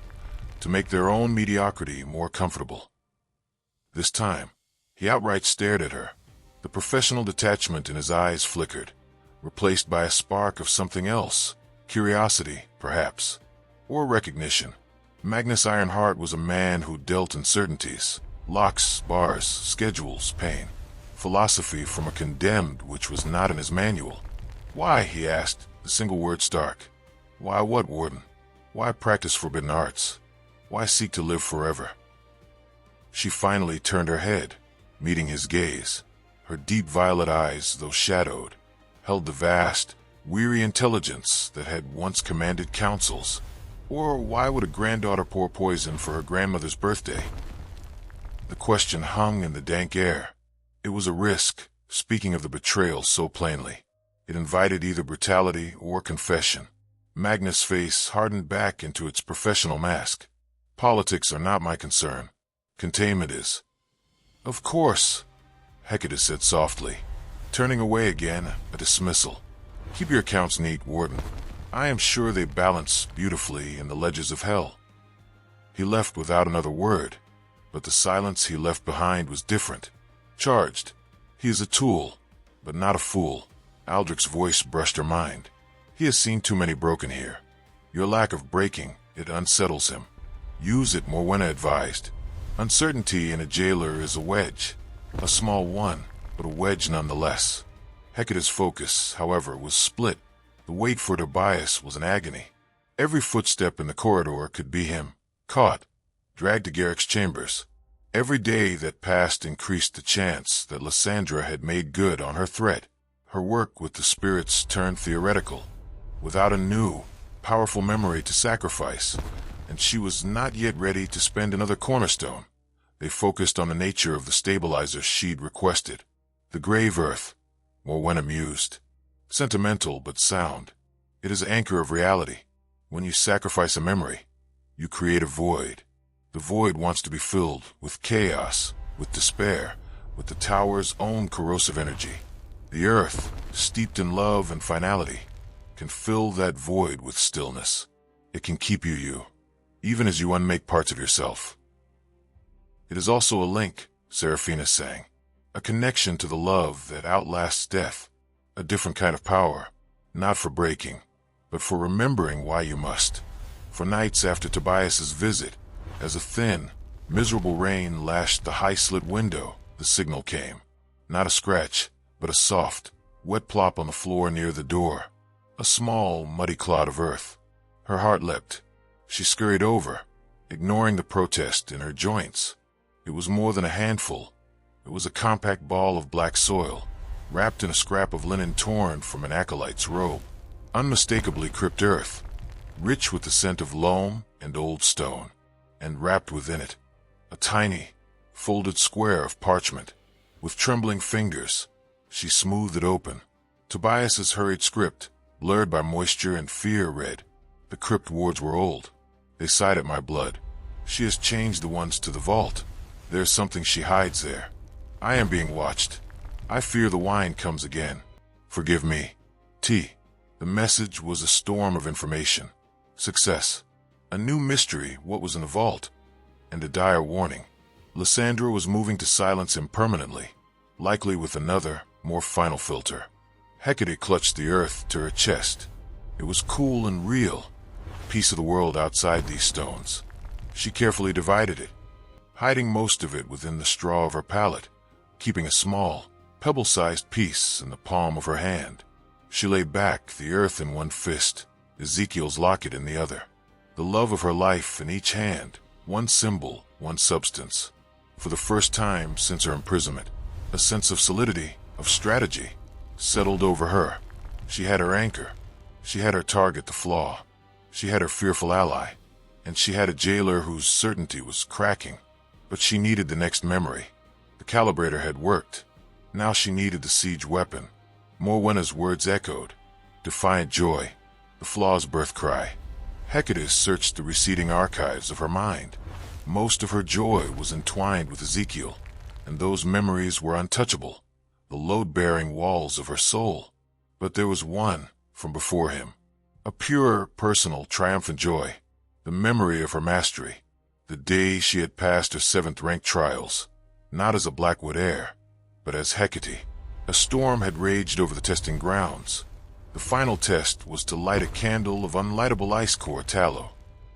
to make their own mediocrity more comfortable." This time, he outright stared at her. The professional detachment in his eyes flickered, replaced by a spark of something else, curiosity, perhaps, or recognition. Magnus Ironheart was a man who dealt in certainties, locks, bars, schedules, pain, philosophy from a condemned which was not in his manual. "Why?" he asked, the single word stark. Why what, Warden? Why practice forbidden arts? Why seek to live forever? She finally turned her head, meeting his gaze. Her deep violet eyes, though shadowed, held the vast, weary intelligence that had once commanded councils. Or why would a granddaughter pour poison for her grandmother's birthday? The question hung in the dank air. It was a risk, speaking of the betrayal so plainly. It invited either brutality or confession. Magnus' face hardened back into its professional mask. Politics are not my concern. Containment is. Of course, Hecate said softly, turning away again, a dismissal. Keep your accounts neat, Warden. I am sure they balance beautifully in the ledgers of hell. He left without another word, but the silence he left behind was different. Charged. He is a tool, but not a fool. Aldric's voice brushed her mind. He has seen too many broken here. Your lack of breaking, it unsettles him. Use it, Morwenna advised. Uncertainty in a jailer is a wedge. A small one, but a wedge nonetheless. Hecate's focus, however, was split. The wait for Tobias was an agony. Every footstep in the corridor could be him, caught, dragged to Garrick's chambers. Every day that passed increased the chance that Lysandra had made good on her threat. Her work with the spirits turned theoretical, without a new, powerful memory to sacrifice, and she was not yet ready to spend another cornerstone. They focused on the nature of the stabilizer she'd requested. The grave earth, Morwenna mused. Sentimental but sound. It is an anchor of reality. When you sacrifice a memory, you create a void. The void wants to be filled with chaos, with despair, with the tower's own corrosive energy. The earth, steeped in love and finality, can fill that void with stillness. It can keep you, even as you unmake parts of yourself. It is also a link, Seraphina sang, a connection to the love that outlasts death, a different kind of power, not for breaking, but for remembering why you must. For nights after Tobias's visit, as a thin, miserable rain lashed the high-slit window, the signal came. Not a scratch, but a soft, wet plop on the floor near the door. A small, muddy clod of earth. Her heart leapt. She scurried over, ignoring the protest in her joints. It was more than a handful. It was a compact ball of black soil, wrapped in a scrap of linen torn from an acolyte's robe. Unmistakably crypt earth, rich with the scent of loam and old stone. And wrapped within it, a tiny, folded square of parchment. With trembling fingers, she smoothed it open. Tobias's hurried script, blurred by moisture and fear, read. The crypt wards were old. They sighed at my blood. She has changed the ones to the vault. There's something she hides there. I am being watched. I fear the wine comes again. Forgive me. T. The message was a storm of information. Success. A new mystery, what was in the vault, and a dire warning. Lysandra was moving to silence him permanently, likely with another, more final filter. Hecate clutched the earth to her chest. It was cool and real, a piece of the world outside these stones. She carefully divided it, hiding most of it within the straw of her pallet, keeping a small, pebble-sized piece in the palm of her hand. She laid back the earth in one fist, Ezekiel's locket in the other. The love of her life in each hand, one symbol, one substance. For the first time since her imprisonment, a sense of solidity, of strategy, settled over her. She had her anchor. She had her target to flaw. She had her fearful ally. And she had a jailer whose certainty was cracking. But she needed the next memory. The calibrator had worked. Now she needed the siege weapon. Morwenna's words echoed. Defiant joy. The flaw's birth cry. Hecate searched the receding archives of her mind. Most of her joy was entwined with Ezekiel, and those memories were untouchable, the load-bearing walls of her soul. But there was one from before him, a pure, personal, triumphant joy, the memory of her mastery, the day she had passed her 7th-rank trials, not as a Blackwood heir, but as Hecate. A storm had raged over the testing grounds. The final test was to light a candle of unlightable ice core tallow.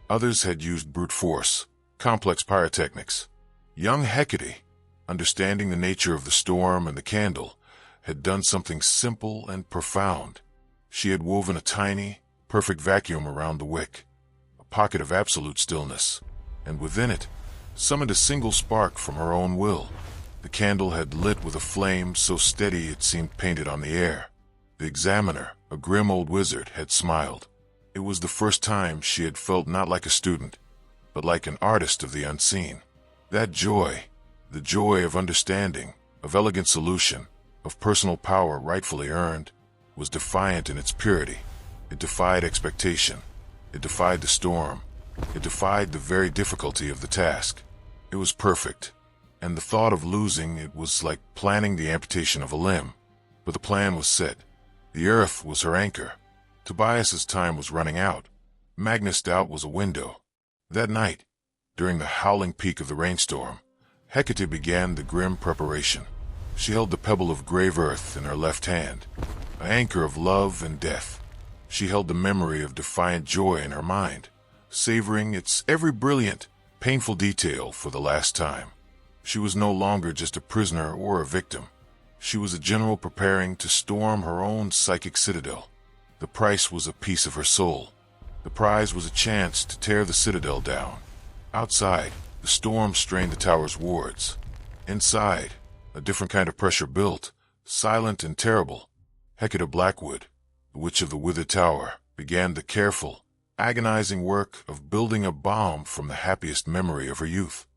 Others had used brute force, complex pyrotechnics. Young Hecate, understanding the nature of the storm and the candle, had done something simple and profound. She had woven a tiny, perfect vacuum around the wick, a pocket of absolute stillness, and within it, summoned a single spark from her own will. The candle had lit with a flame so steady it seemed painted on the air. The examiner, a grim old wizard, had smiled. It was the first time she had felt not like a student, but like an artist of the unseen. That joy, the joy of understanding, of elegant solution, of personal power rightfully earned, was defiant in its purity. It defied expectation. It defied the storm. It defied the very difficulty of the task. It was perfect, and the thought of losing it was like planning the amputation of a limb. But the plan was set. The earth was her anchor. Tobias's time was running out. Magnus' doubt was a window. That night, during the howling peak of the rainstorm, Hecate began the grim preparation. She held the pebble of grave earth in her left hand, an anchor of love and death. She held the memory of defiant joy in her mind, savoring its every brilliant, painful detail for the last time. She was no longer just a prisoner or a victim. She was a general preparing to storm her own psychic citadel. The price was a piece of her soul. The prize was a chance to tear the citadel down. Outside, the storm strained the tower's wards. Inside, a different kind of pressure built, silent and terrible. Hecate Blackwood, the witch of the Withered Tower, began the careful, agonizing work of building a bomb from the happiest memory of her youth.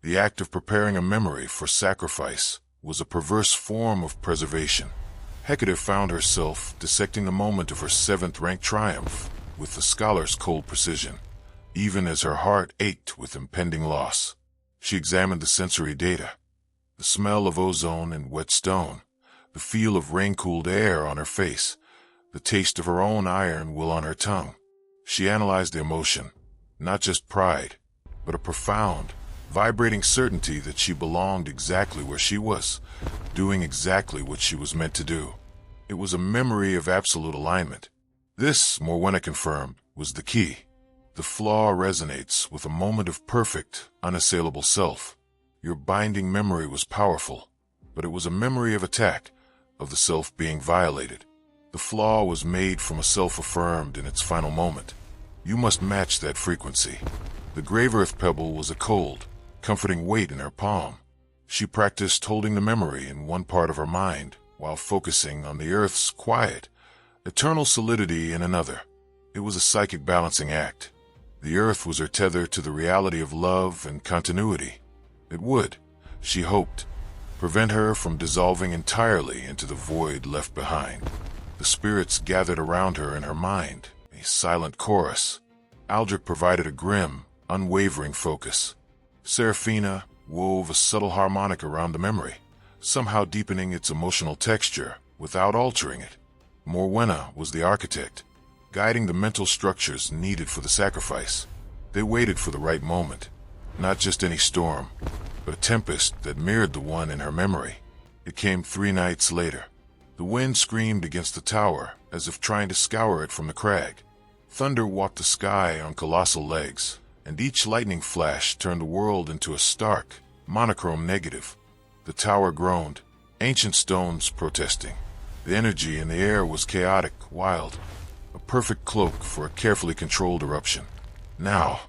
The act of preparing a memory for sacrifice was a perverse form of preservation. Hecate found herself dissecting the moment of her 7th-rank triumph with the scholar's cold precision, even as her heart ached with impending loss. She examined the sensory data, the smell of ozone and wet stone, the feel of rain-cooled air on her face, the taste of her own iron will on her tongue. She analyzed the emotion, not just pride, but a profound, vibrating certainty that she belonged exactly where she was, doing exactly what she was meant to do. It was a memory of absolute alignment. This, Morwenna confirmed, was the key. The flaw resonates with a moment of perfect, unassailable self. Your binding memory was powerful, but it was a memory of attack, of the self being violated. The flaw was made from a self affirmed in its final moment. You must match that frequency. The grave earth pebble was a cold, comforting weight in her palm. She practiced holding the memory in one part of her mind while focusing on the earth's quiet, eternal solidity in another. It was a psychic balancing act. The earth was her tether to the reality of love and continuity. It would, she hoped, prevent her from dissolving entirely into the void left behind. The spirits gathered around her in her mind, a silent chorus. Aldric provided a grim, unwavering focus. Seraphina wove a subtle harmonic around the memory, somehow deepening its emotional texture without altering it. Morwenna was the architect, guiding the mental structures needed for the sacrifice. They waited for the right moment, not just any storm, but a tempest that mirrored the one in her memory. It came 3 nights later. The wind screamed against the tower, as if trying to scour it from the crag. Thunder walked the sky on colossal legs, and each lightning flash turned the world into a stark, monochrome negative. The tower groaned, ancient stones protesting. The energy in the air was chaotic, wild, a perfect cloak for a carefully controlled eruption. Now,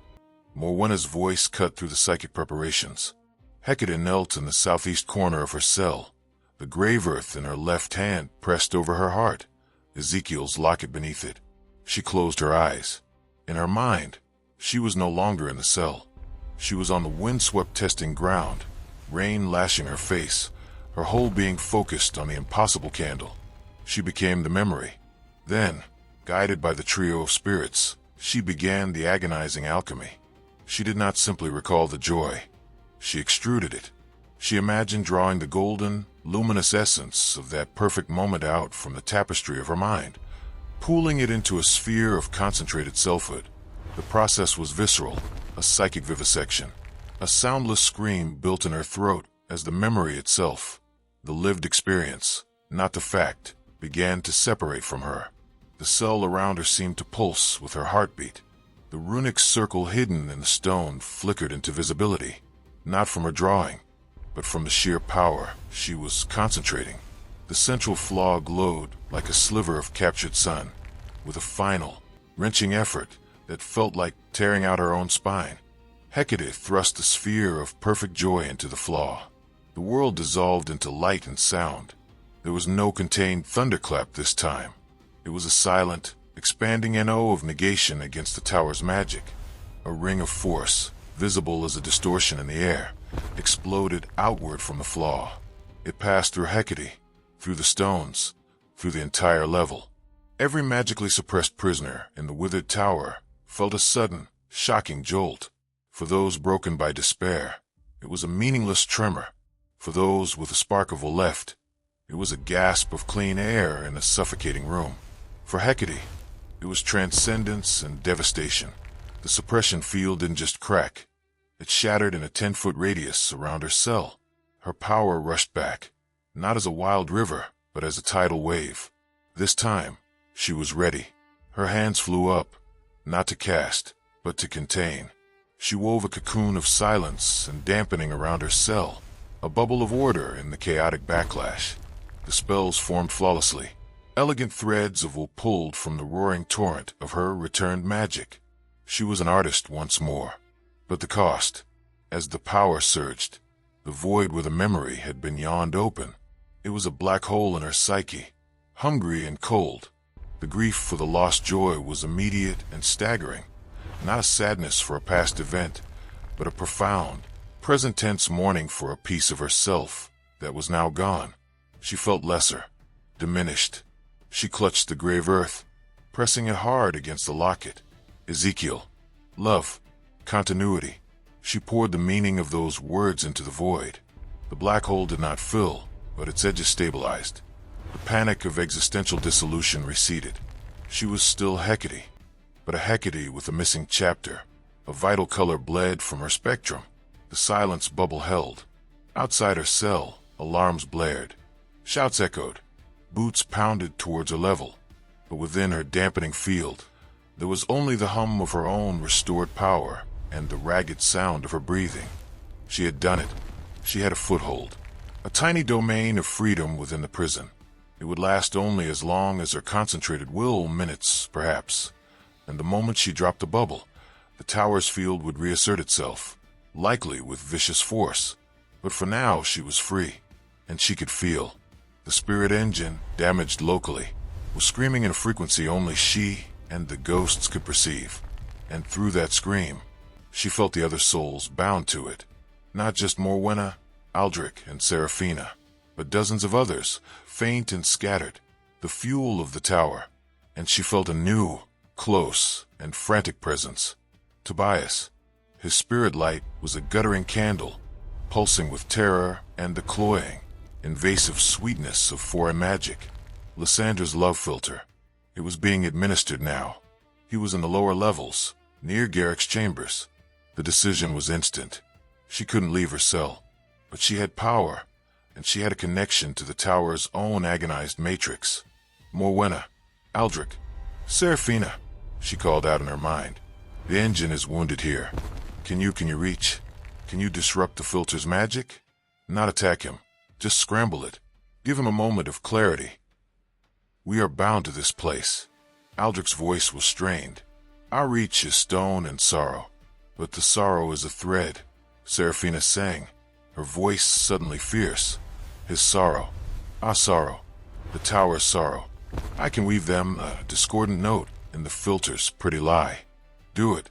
Morwenna's voice cut through the psychic preparations. Hecate knelt in the southeast corner of her cell, the grave earth in her left hand pressed over her heart, Ezekiel's locket beneath it. She closed her eyes. In her mind, she was no longer in the cell. She was on the windswept testing ground, rain lashing her face, her whole being focused on the impossible candle. She became the memory. Then, guided by the trio of spirits, she began the agonizing alchemy. She did not simply recall the joy. She extruded it. She imagined drawing the golden, luminous essence of that perfect moment out from the tapestry of her mind, pooling it into a sphere of concentrated selfhood. The process was visceral, a psychic vivisection. A soundless scream built in her throat as the memory itself, the lived experience, not the fact, began to separate from her. The cell around her seemed to pulse with her heartbeat. The runic circle hidden in the stone flickered into visibility, not from her drawing, but from the sheer power she was concentrating. The central flaw glowed like a sliver of captured sun, with a final, wrenching effort that felt like tearing out her own spine. Hecate thrust a sphere of perfect joy into the flaw. The world dissolved into light and sound. There was no contained thunderclap this time. It was a silent, expanding NO of negation against the tower's magic. A ring of force, visible as a distortion in the air, exploded outward from the flaw. It passed through Hecate, through the stones, through the entire level. Every magically suppressed prisoner in the Withered Tower felt a sudden, shocking jolt. For those broken by despair, it was a meaningless tremor. For those with a spark of will left, it was a gasp of clean air in a suffocating room. For Hecate, it was transcendence and devastation. The suppression field didn't just crack. It shattered in a 10-foot radius around her cell. Her power rushed back, not as a wild river, but as a tidal wave. This time, she was ready. Her hands flew up, not to cast, but to contain. She wove a cocoon of silence and dampening around her cell, a bubble of order in the chaotic backlash. The spells formed flawlessly. Elegant threads of wool pulled from the roaring torrent of her returned magic. She was an artist once more. But the cost, as the power surged, the void where the memory had been yawned open. It was a black hole in her psyche, hungry and cold. The grief for the lost joy was immediate and staggering. Not a sadness for a past event, but a profound, present-tense mourning for a piece of herself that was now gone. She felt lesser, diminished. She clutched the grave earth, pressing it hard against the locket. Ezekiel, love, continuity. She poured the meaning of those words into the void. The black hole did not fill, but its edges stabilized. The panic of existential dissolution receded. She was still Hecate, but a Hecate with a missing chapter. A vital color bled from her spectrum. The silence bubble held. Outside her cell, alarms blared. Shouts echoed. Boots pounded towards her level. But within her dampening field, there was only the hum of her own restored power and the ragged sound of her breathing. She had done it. She had a foothold. A tiny domain of freedom within the prison. It would last only as long as her concentrated will, minutes, perhaps. And the moment she dropped the bubble, the tower's field would reassert itself, likely with vicious force. But for now, she was free, and she could feel. The spirit engine, damaged locally, was screaming in a frequency only she and the ghosts could perceive. And through that scream, she felt the other souls bound to it. Not just Morwenna, Aldric, and Seraphina, but dozens of others, faint and scattered, the fuel of the tower. And she felt a new, close, and frantic presence. Tobias. His spirit light was a guttering candle, pulsing with terror and the cloying, invasive sweetness of foreign magic. Lysandra's love filter. It was being administered now. He was in the lower levels, near Garrick's chambers. The decision was instant. She couldn't leave her cell, but she had power, and she had a connection to the tower's own agonized matrix. Morwenna, Aldric, Seraphina, she called out in her mind. The engine is wounded here. Can you reach? Can you disrupt the filter's magic? Not attack him. Just scramble it. Give him a moment of clarity. We are bound to this place. Aldric's voice was strained. Our reach is stone and sorrow, but the sorrow is a thread. Seraphina sang, her voice suddenly fierce. His sorrow, our sorrow, the tower's sorrow. I can weave them a discordant note in the filter's pretty lie. Do it,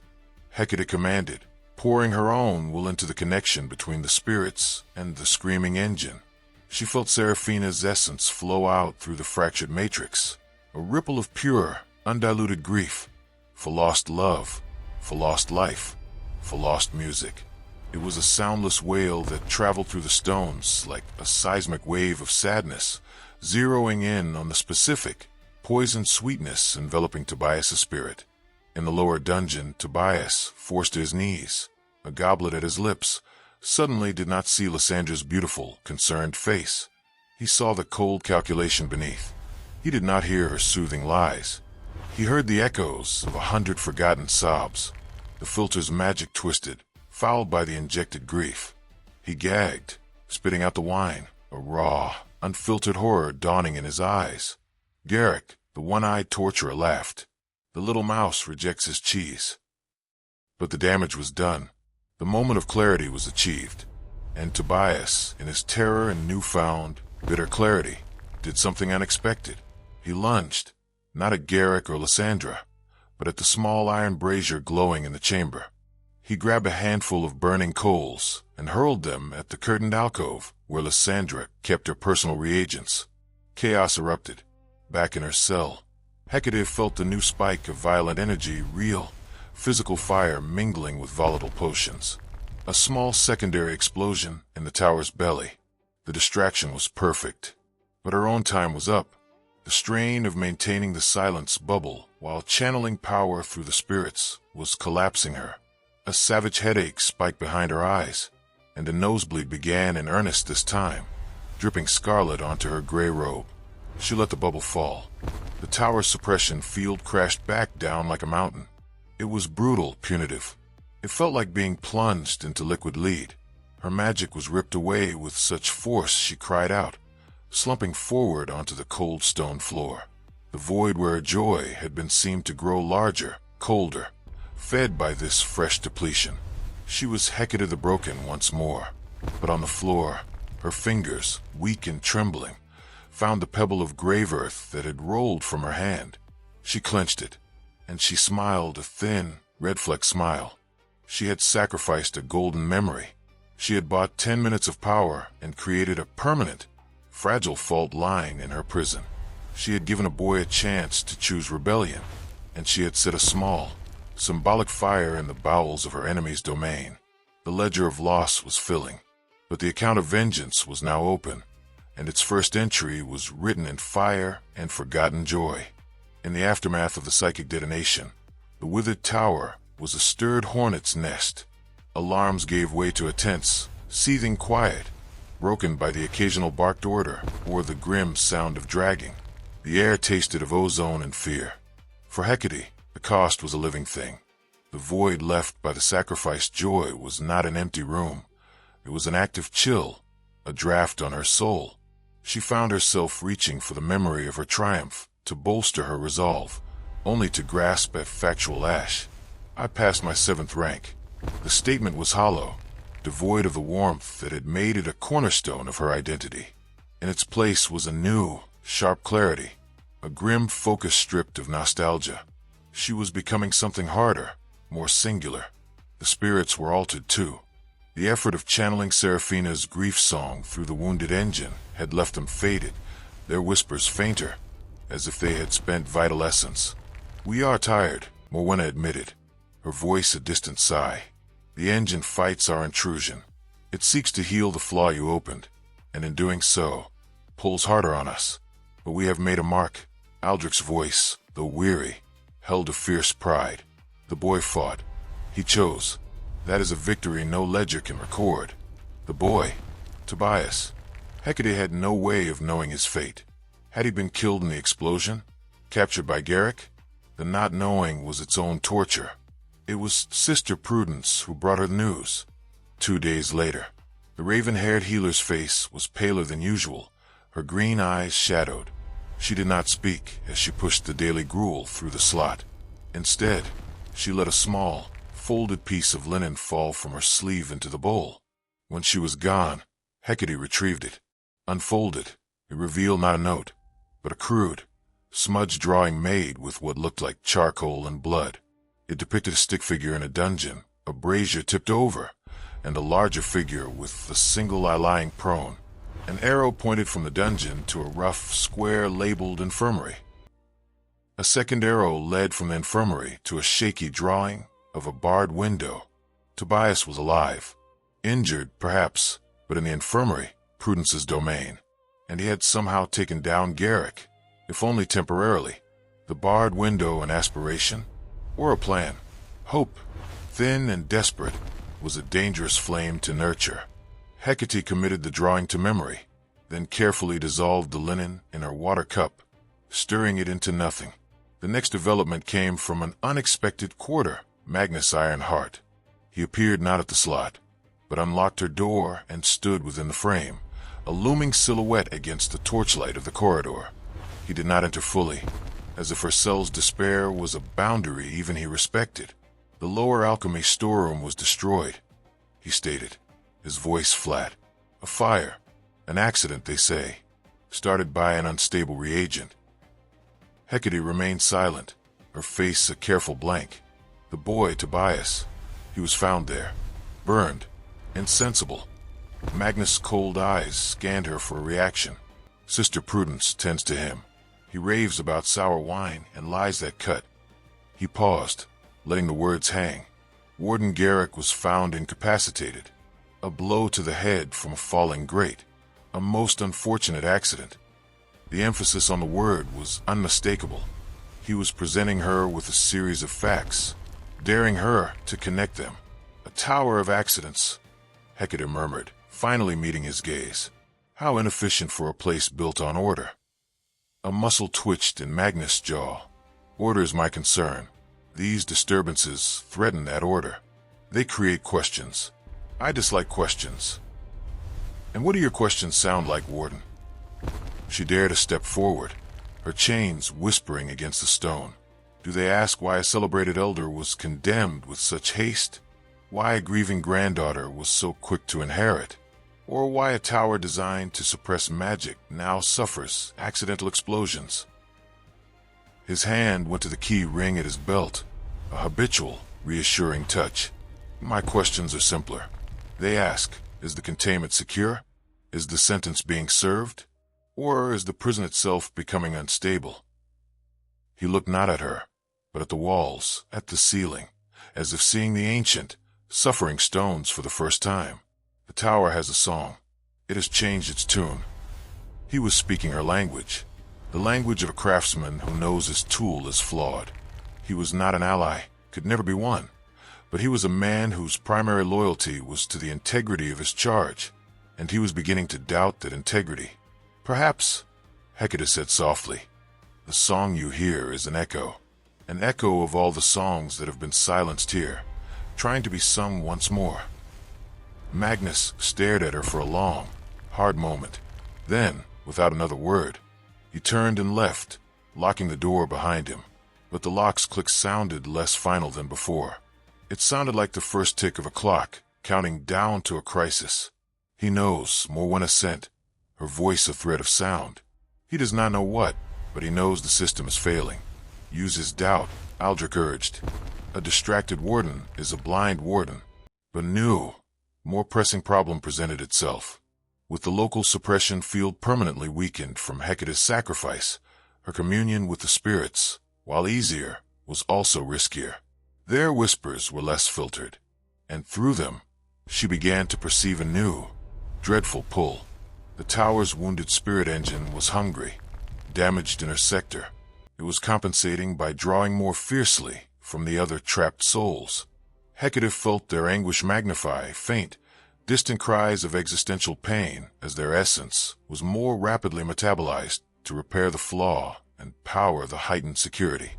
Hecate commanded, pouring her own will into the connection between the spirits and the screaming engine. She felt Seraphina's essence flow out through the fractured matrix, a ripple of pure, undiluted grief, for lost love, for lost life, for lost music. It was a soundless wail that traveled through the stones like a seismic wave of sadness, zeroing in on the specific, poisoned sweetness enveloping Tobias' spirit. In the lower dungeon, Tobias, forced to his knees, a goblet at his lips, suddenly did not see Lysandra's beautiful, concerned face. He saw the cold calculation beneath. He did not hear her soothing lies. He heard the echoes of 100 forgotten sobs. The filter's magic twisted, fouled by the injected grief. He gagged, spitting out the wine, a raw, unfiltered horror dawning in his eyes. Garrick, the one-eyed torturer, laughed. The little mouse rejects his cheese. But the damage was done. The moment of clarity was achieved. And Tobias, in his terror and newfound, bitter clarity, did something unexpected. He lunged, not at Garrick or Lysandra, but at the small iron brazier glowing in the chamber. He grabbed a handful of burning coals and hurled them at the curtained alcove where Lysandra kept her personal reagents. Chaos erupted. Back in her cell, Hecate felt the new spike of violent energy, real, physical fire mingling with volatile potions. A small secondary explosion in the tower's belly. The distraction was perfect, but her own time was up. The strain of maintaining the silence bubble while channeling power through the spirits was collapsing her. A savage headache spiked behind her eyes, and a nosebleed began in earnest this time, dripping scarlet onto her gray robe. She let the bubble fall. The tower's suppression field crashed back down like a mountain. It was brutal, punitive. It felt like being plunged into liquid lead. Her magic was ripped away with such force she cried out, slumping forward onto the cold stone floor. The void where her joy had been seemed to grow larger, colder, fed by this fresh depletion. She was Hecate the Broken once more, but on the floor, her fingers, weak and trembling, found the pebble of grave earth that had rolled from her hand. She clenched it, and she smiled a thin, red-flecked smile. She had sacrificed a golden memory. She had bought 10 minutes of power and created a permanent, fragile fault line in her prison. She had given a boy a chance to choose rebellion, and she had set a small, symbolic fire in the bowels of her enemy's domain. The ledger of loss was filling, but the account of vengeance was now open, and its first entry was written in fire and forgotten joy. In the aftermath of the psychic detonation, the Withered Tower was a stirred hornet's nest. Alarms gave way to a tense, seething quiet, broken by the occasional barked order or the grim sound of dragging. The air tasted of ozone and fear. For Hecate, the cost was a living thing. The void left by the sacrificed joy was not an empty room. It was an active chill, a draft on her soul. She found herself reaching for the memory of her triumph to bolster her resolve, only to grasp at factual ash. I passed my 7th rank. The statement was hollow, devoid of the warmth that had made it a cornerstone of her identity. In its place was a new, sharp clarity, a grim focus stripped of nostalgia. She was becoming something harder, more singular. The spirits were altered too. The effort of channeling Seraphina's grief song through the wounded engine had left them faded, their whispers fainter, as if they had spent vital essence. "We are tired," Morwenna admitted, her voice a distant sigh. "The engine fights our intrusion. It seeks to heal the flaw you opened, and in doing so, pulls harder on us. But we have made a mark." Aldric's voice, though weary, held a fierce pride. The boy fought. He chose. That is a victory no ledger can record. The boy, Tobias. Hecate had no way of knowing his fate. Had he been killed in the explosion? Captured by Garrick? The not knowing was its own torture. It was Sister Prudence who brought her the news. 2 days later, the raven-haired healer's face was paler than usual, her green eyes shadowed. She did not speak as she pushed the daily gruel through the slot. Instead, she let a small, folded piece of linen fall from her sleeve into the bowl. When she was gone, Hecate retrieved it. Unfolded, it revealed not a note, but a crude, smudged drawing made with what looked like charcoal and blood. It depicted a stick figure in a dungeon, a brazier tipped over, and a larger figure with a single eye lying prone. An arrow pointed from the dungeon to a rough, square labeled infirmary. A second arrow led from the infirmary to a shaky drawing of a barred window. Tobias was alive. Injured, perhaps, but in the infirmary, Prudence's domain. And he had somehow taken down Garrick, if only temporarily. The barred window an aspiration, or a plan. Hope, thin and desperate, was a dangerous flame to nurture. Hecate committed the drawing to memory, then carefully dissolved the linen in her water cup, stirring it into nothing. The next development came from an unexpected quarter, Magnus Ironheart. He appeared not at the slot, but unlocked her door and stood within the frame, a looming silhouette against the torchlight of the corridor. He did not enter fully. as if her cell's despair was a boundary even he respected. The lower alchemy storeroom was destroyed, he stated, his voice flat. A fire, an accident, they say, started by an unstable reagent. Hecate remained silent, her face a careful blank. The boy, Tobias, he was found there, burned, insensible. Magnus' cold eyes scanned her for a reaction. Sister Prudence tends to him. He raves about sour wine and lies that cut. He paused, letting the words hang. Warden Garrick was found incapacitated. A blow to the head from a falling grate. A most unfortunate accident. The emphasis on the word was unmistakable. He was presenting her with a series of facts, daring her to connect them. A tower of accidents, Hecate murmured, finally meeting his gaze. How inefficient for a place built on order. A muscle twitched in Magnus' jaw. Order is my concern. These disturbances threaten that order. They create questions. I dislike questions. And what do your questions sound like, Warden? She dared a step forward, her chains whispering against the stone. Do they ask why a celebrated elder was condemned with such haste? Why a grieving granddaughter was so quick to inherit? Or why a tower designed to suppress magic now suffers accidental explosions? His hand went to the key ring at his belt, a habitual, reassuring touch. My questions are simpler. They ask, is the containment secure? Is the sentence being served? Or is the prison itself becoming unstable? He looked not at her, but at the walls, at the ceiling, as if seeing the ancient, suffering stones for the first time. The tower has a song. It has changed its tune. He was speaking her language, the language of a craftsman who knows his tool is flawed. He was not an ally, could never be one, but he was a man whose primary loyalty was to the integrity of his charge, and he was beginning to doubt that integrity. Perhaps, Hecate said softly, the song you hear is an echo of all the songs that have been silenced here, trying to be sung once more. Magnus stared at her for a long, hard moment. Then, without another word, he turned and left, locking the door behind him. But the lock's click sounded less final than before. It sounded like the first tick of a clock, counting down to a crisis. He knows, Morwenna sent, her voice a thread of sound. He does not know what, but he knows the system is failing. Use his doubt, Aldric urged. A distracted warden is a blind warden. But new, more pressing problem presented itself. With the local suppression field permanently weakened from Hecate's sacrifice, her communion with the spirits, while easier, was also riskier. Their whispers were less filtered, and through them, she began to perceive a new, dreadful pull. The tower's wounded spirit engine was hungry, damaged in her sector. It was compensating by drawing more fiercely from the other trapped souls. Hecate felt their anguish magnify, faint, distant cries of existential pain as their essence was more rapidly metabolized to repair the flaw and power the heightened security.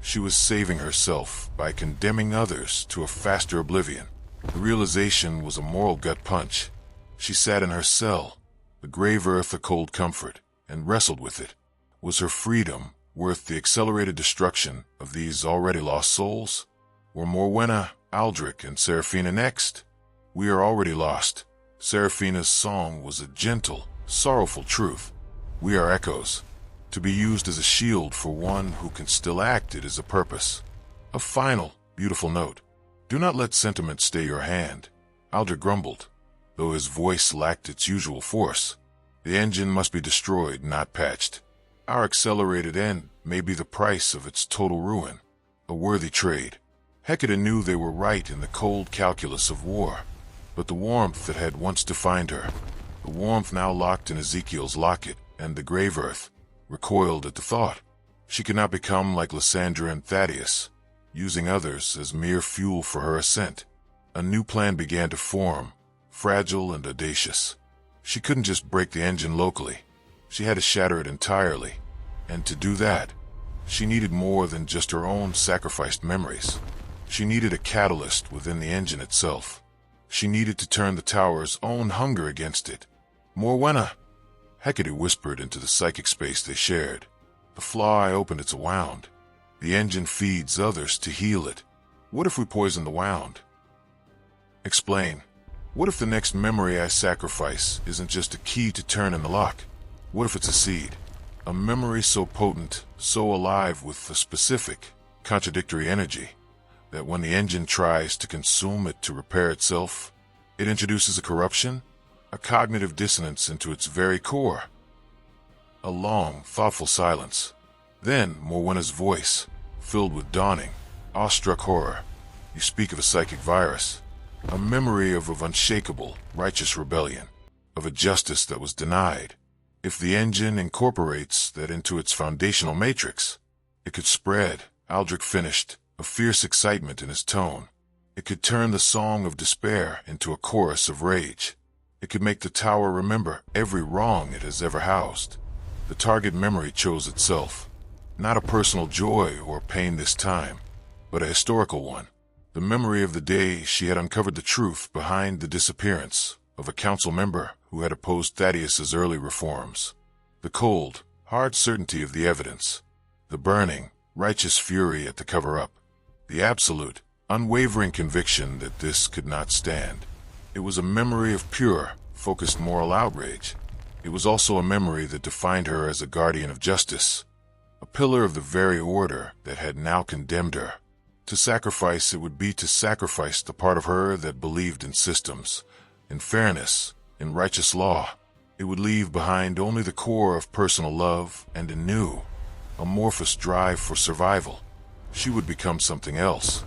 She was saving herself by condemning others to a faster oblivion. The realization was a moral gut punch. She sat in her cell, the grave earth a cold comfort, and wrestled with it. Was her freedom worth the accelerated destruction of these already lost souls? Were Morwenna, Aldric, and Seraphina next? We are already lost. Seraphina's song was a gentle, sorrowful truth. We are echoes, to be used as a shield for one who can still act it as a purpose. A final, beautiful note. Do not let sentiment stay your hand, Aldric grumbled, though his voice lacked its usual force. The engine must be destroyed, not patched. Our accelerated end may be the price of its total ruin. A worthy trade. Hecate knew they were right in the cold calculus of war. But the warmth that had once defined her, the warmth now locked in Ezekiel's locket and the grave earth, recoiled at the thought. She could not become like Lysandra and Thaddeus, using others as mere fuel for her ascent. A new plan began to form, fragile and audacious. She couldn't just break the engine locally. She had to shatter it entirely. And to do that, she needed more than just her own sacrificed memories. She needed a catalyst within the engine itself. She needed to turn the tower's own hunger against it. Morwenna, Hecate whispered into the psychic space they shared. The flaw I opened, it's a wound. The engine feeds others to heal it. What if we poison the wound? Explain. What if the next memory I sacrifice isn't just a key to turn in the lock? What if it's a seed? A memory so potent, so alive with a specific, contradictory energy, that when the engine tries to consume it to repair itself, it introduces a corruption, a cognitive dissonance into its very core. A long, thoughtful silence. Then Morwenna's voice, filled with dawning, awestruck horror. You speak of a psychic virus, a memory of unshakable, righteous rebellion, of a justice that was denied. If the engine incorporates that into its foundational matrix, it could spread, Aldric finished, a fierce excitement in his tone. It could turn the song of despair into a chorus of rage. It could make the tower remember every wrong it has ever housed. The target memory chose itself. Not a personal joy or pain this time, but a historical one. The memory of the day she had uncovered the truth behind the disappearance of a council member who had opposed Thaddeus's early reforms. The cold, hard certainty of the evidence. The burning, righteous fury at the cover-up. The absolute, unwavering conviction that this could not stand. It was a memory of pure, focused moral outrage. It was also a memory that defined her as a guardian of justice, a pillar of the very order that had now condemned her. To sacrifice it would be to sacrifice the part of her that believed in systems, in fairness, in righteous law. It would leave behind only the core of personal love and a new, amorphous drive for survival. She would become something else,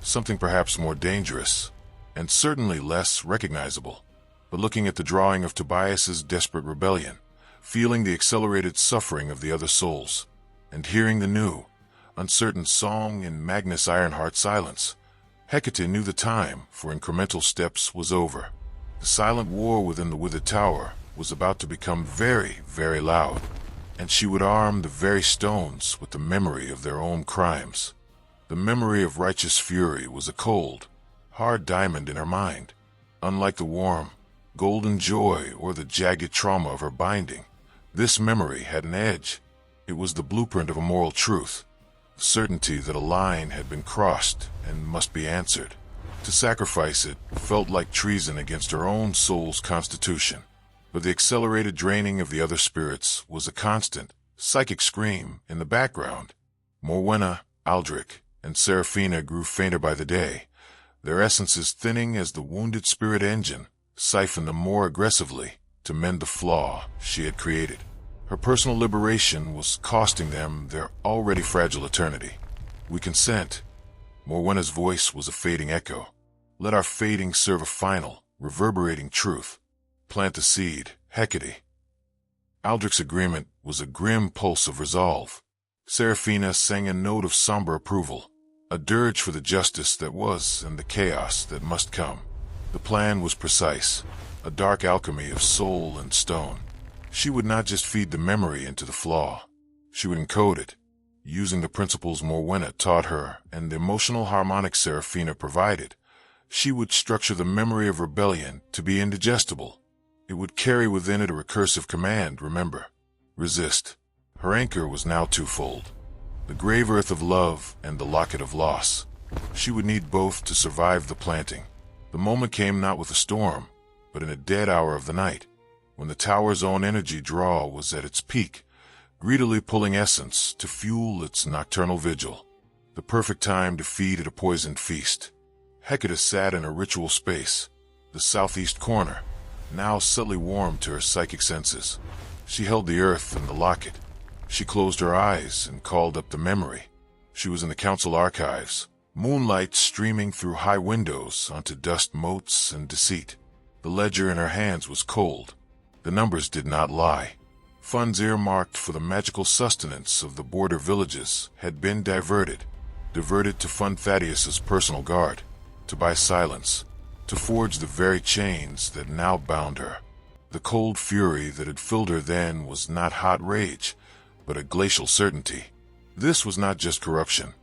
something perhaps more dangerous, and certainly less recognizable. But looking at the drawing of Tobias's desperate rebellion, feeling the accelerated suffering of the other souls, and hearing the new, uncertain song in Magnus Ironheart's silence, Hecate knew the time for incremental steps was over. The silent war within the Withered Tower was about to become very, very loud, and she would arm the very stones with the memory of their own crimes. The memory of righteous fury was a cold, hard diamond in her mind. Unlike the warm, golden joy or the jagged trauma of her binding, this memory had an edge. It was the blueprint of a moral truth, the certainty that a line had been crossed and must be answered. To sacrifice it felt like treason against her own soul's constitution. But the accelerated draining of the other spirits was a constant, psychic scream in the background. Morwenna, Aldric, and Seraphina grew fainter by the day, their essences thinning as the wounded spirit engine siphoned them more aggressively to mend the flaw she had created. Her personal liberation was costing them their already fragile eternity. We consent. Morwenna's voice was a fading echo. Let our fading serve a final, reverberating truth. Plant the seed, Hecate. Aldric's agreement was a grim pulse of resolve. Seraphina sang a note of somber approval, a dirge for the justice that was and the chaos that must come. The plan was precise, a dark alchemy of soul and stone. She would not just feed the memory into the flaw. She would encode it, using the principles Morwenna taught her and the emotional harmonics Seraphina provided. She would structure the memory of rebellion to be indigestible. It would carry within it a recursive command, remember. Resist. Her anchor was now twofold. The grave earth of love and the locket of loss. She would need both to survive the planting. The moment came not with a storm, but in a dead hour of the night, when the tower's own energy draw was at its peak, greedily pulling essence to fuel its nocturnal vigil. The perfect time to feed at a poisoned feast. Hecate sat in a ritual space, the southeast corner, now subtly warm to her psychic senses. She held the earth and the locket. She closed her eyes and called up the memory. She was in the council archives, moonlight streaming through high windows onto dust motes and deceit. The ledger in her hands was cold. The numbers did not lie. Funds earmarked for the magical sustenance of the border villages had been diverted to fund Thaddeus's personal guard, to buy silence, to forge the very chains that now bound her. The cold fury that had filled her then was not hot rage, but a glacial certainty. This was not just corruption.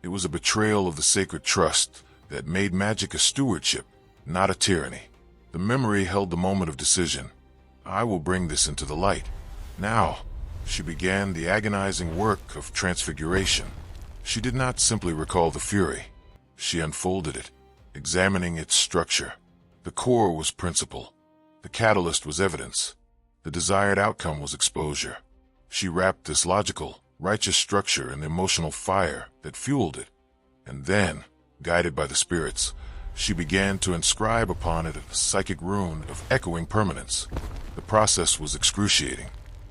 It was a betrayal of the sacred trust that made magic a stewardship, not a tyranny. The memory held the moment of decision. I will bring this into the light. Now, she began the agonizing work of transfiguration. She did not simply recall the fury. She unfolded it, examining its structure. The core was principle. The catalyst was evidence. The desired outcome was exposure. She wrapped this logical, righteous structure in the emotional fire that fueled it. And then, guided by the spirits, she began to inscribe upon it a psychic rune of echoing permanence. The process was excruciating.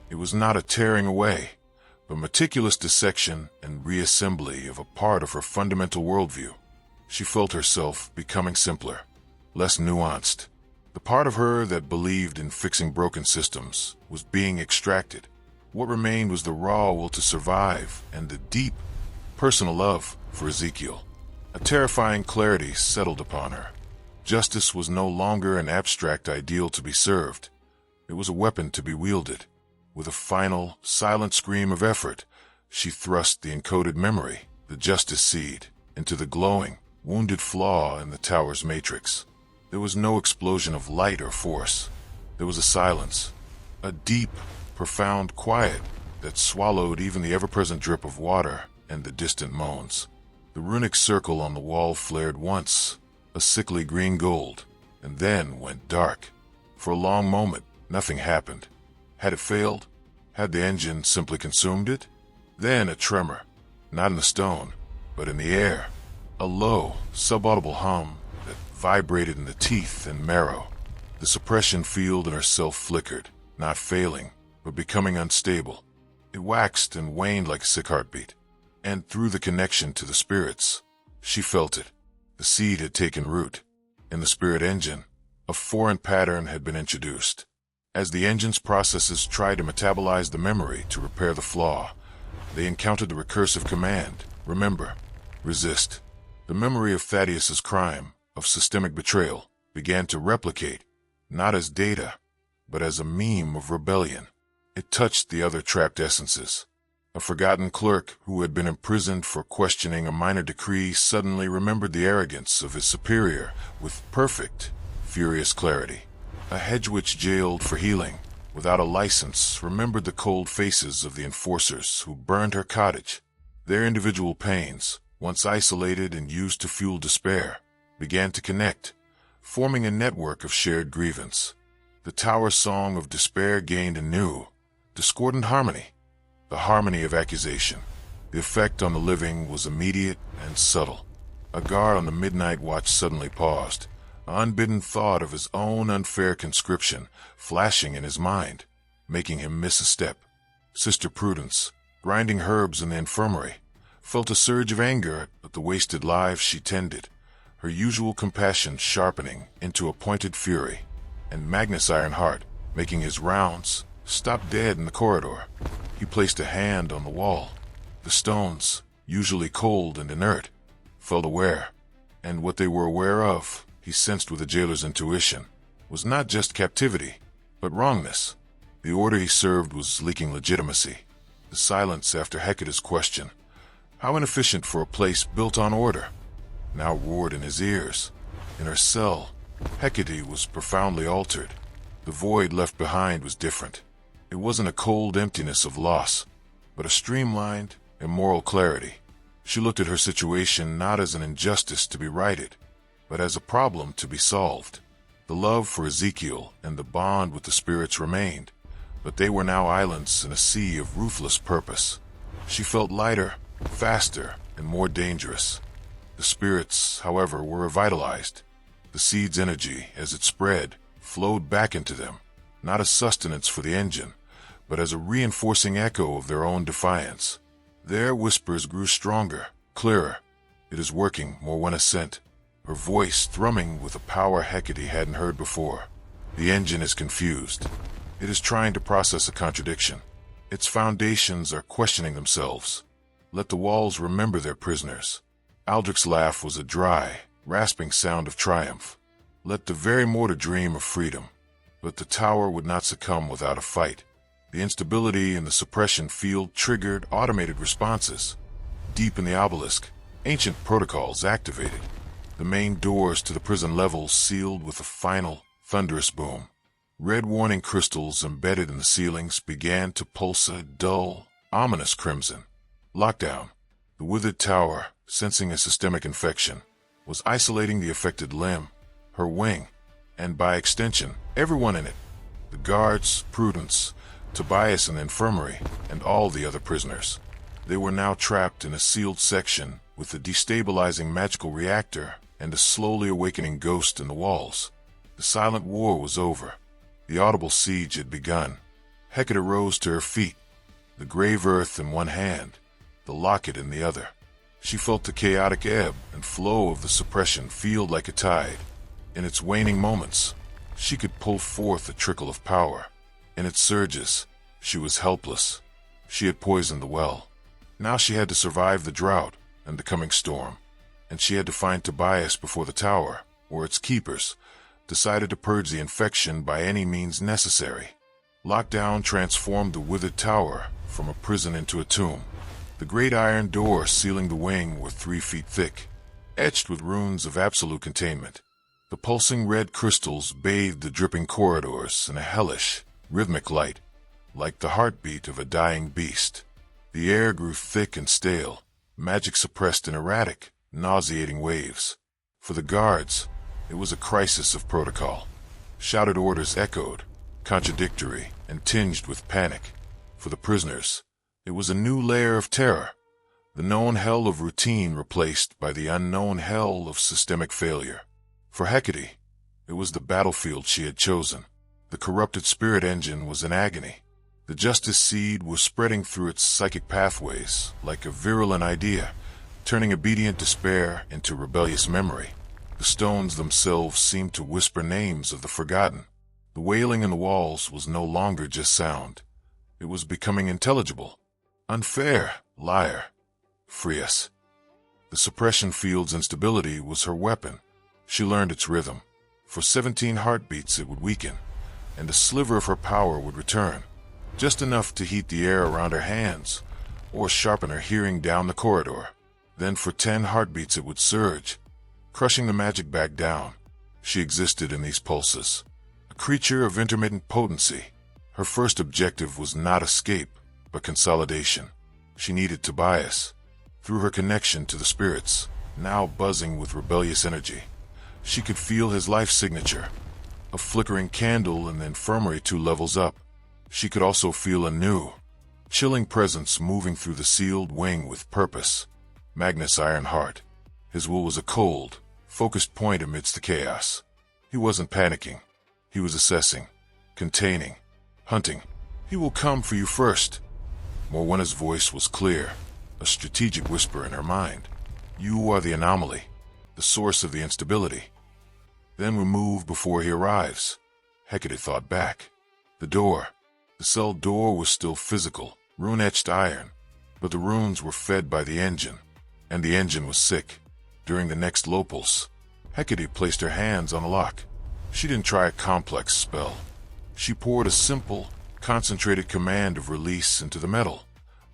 It was not a tearing away, but meticulous dissection and reassembly of a part of her fundamental worldview. She felt herself becoming simpler, less nuanced. The part of her that believed in fixing broken systems was being extracted. What remained was the raw will to survive and the deep, personal love for Ezekiel. A terrifying clarity settled upon her. Justice was no longer an abstract ideal to be served. It was a weapon to be wielded. With a final, silent scream of effort, she thrust the encoded memory, the justice seed, into the glowing, wounded flaw in the tower's matrix. There was no explosion of light or force. There was a silence, a deep, profound quiet that swallowed even the ever-present drip of water and the distant moans. The runic circle on the wall flared once, a sickly green gold, and then went dark. For a long moment, nothing happened. Had it failed? Had the engine simply consumed it? Then a tremor, not in the stone, but in the air. A low, subaudible hum that vibrated in the teeth and marrow. The suppression field in herself flickered, not failing, but becoming unstable. It waxed and waned like a sick heartbeat. And through the connection to the spirits, she felt it. The seed had taken root. In the spirit engine, a foreign pattern had been introduced. As the engine's processes tried to metabolize the memory to repair the flaw, they encountered the recursive command, remember, resist. The memory of Thaddeus's crime, of systemic betrayal, began to replicate, not as data, but as a meme of rebellion. It touched the other trapped essences. A forgotten clerk who had been imprisoned for questioning a minor decree suddenly remembered the arrogance of his superior with perfect, furious clarity. A hedge witch jailed for healing, without a license, remembered the cold faces of the enforcers who burned her cottage. Their individual pains, once isolated and used to fuel despair, began to connect, forming a network of shared grievance. The tower song of despair gained a new, discordant harmony. The harmony of accusation. The effect on the living was immediate and subtle. A guard on the midnight watch suddenly paused, an unbidden thought of his own unfair conscription flashing in his mind, making him miss a step. Sister Prudence, grinding herbs in the infirmary, felt a surge of anger at the wasted lives she tended, her usual compassion sharpening into a pointed fury. And Magnus Ironheart, making his rounds, stopped dead in the corridor. He placed a hand on the wall. The stones, usually cold and inert, felt aware, and what they were aware of, he sensed with a jailer's intuition, was not just captivity, but wrongness. The order he served was leaking legitimacy. The silence after Hecate's question, how inefficient for a place built on order, now roared in his ears. In her cell, Hecate was profoundly altered. The void left behind was different. It wasn't a cold emptiness of loss, but a streamlined, immoral clarity. She looked at her situation not as an injustice to be righted, but as a problem to be solved. The love for Ezekiel and the bond with the spirits remained, but they were now islands in a sea of ruthless purpose. She felt lighter, faster, and more dangerous. The spirits, however, were revitalized. The seed's energy, as it spread, flowed back into them, not as sustenance for the engine, but as a reinforcing echo of their own defiance. Their whispers grew stronger, clearer. It is working, Morwenna sent, her voice thrumming with a power Hecate hadn't heard before. The engine is confused. It is trying to process a contradiction. Its foundations are questioning themselves. Let the walls remember their prisoners. Aldric's laugh was a dry, rasping sound of triumph. Let the very mortar dream of freedom. But the tower would not succumb without a fight. The instability in the suppression field triggered automated responses. Deep in the obelisk, ancient protocols activated. The main doors to the prison levels sealed with a final, thunderous boom. Red warning crystals embedded in the ceilings began to pulse a dull, ominous crimson. Lockdown. The Withered Tower, sensing a systemic infection, was isolating the affected limb, her wing, and by extension, everyone in it. The guards, Prudence, Tobias in the infirmary, and all the other prisoners. They were now trapped in a sealed section with a destabilizing magical reactor and a slowly awakening ghost in the walls. The silent war was over. The audible siege had begun. Hecate rose to her feet, the grave earth in one hand, the locket in the other. She felt the chaotic ebb and flow of the suppression feel like a tide. In its waning moments, she could pull forth a trickle of power. In its surges, she was helpless. She had poisoned the well. Now she had to survive the drought and the coming storm. And she had to find Tobias before the tower, or its keepers, decided to purge the infection by any means necessary. Lockdown transformed the Withered Tower from a prison into a tomb. The great iron doors sealing the wing were 3 feet thick, etched with runes of absolute containment. The pulsing red crystals bathed the dripping corridors in a hellish, rhythmic light, like the heartbeat of a dying beast. The air grew thick and stale, magic suppressed in erratic, nauseating waves. For the guards, it was a crisis of protocol. Shouted orders echoed, contradictory and tinged with panic. For the prisoners, it was a new layer of terror, the known hell of routine replaced by the unknown hell of systemic failure. For Hecate, it was the battlefield she had chosen. The corrupted spirit engine was in agony. The justice seed was spreading through its psychic pathways like a virulent idea, turning obedient despair into rebellious memory. The stones themselves seemed to whisper names of the forgotten. The wailing in the walls was no longer just sound. It was becoming intelligible. Unfair, liar, free us. The suppression field's instability was her weapon. She learned its rhythm. For 17 heartbeats it would weaken, and a sliver of her power would return, just enough to heat the air around her hands, or sharpen her hearing down the corridor. Then for 10 heartbeats it would surge, crushing the magic back down. She existed in these pulses, a creature of intermittent potency. Her first objective was not escape, but consolidation. She needed Tobias. Through her connection to the spirits, now buzzing with rebellious energy, she could feel his life signature, a flickering candle in the infirmary 2 levels up. She could also feel a new, chilling presence moving through the sealed wing with purpose. Magnus Ironheart. His will was a cold, focused point amidst the chaos. He wasn't panicking. He was assessing, containing, hunting. He will come for you first. Morwenna's voice was clear, a strategic whisper in her mind. You are the anomaly, the source of the instability. Then remove before he arrives. Hecate thought back. The cell door was still physical, rune-etched iron, but the runes were fed by the engine, and the engine was sick. During the next low pulse, Hecate placed her hands on the lock. She didn't try a complex spell. She poured a simple, concentrated command of release into the metal,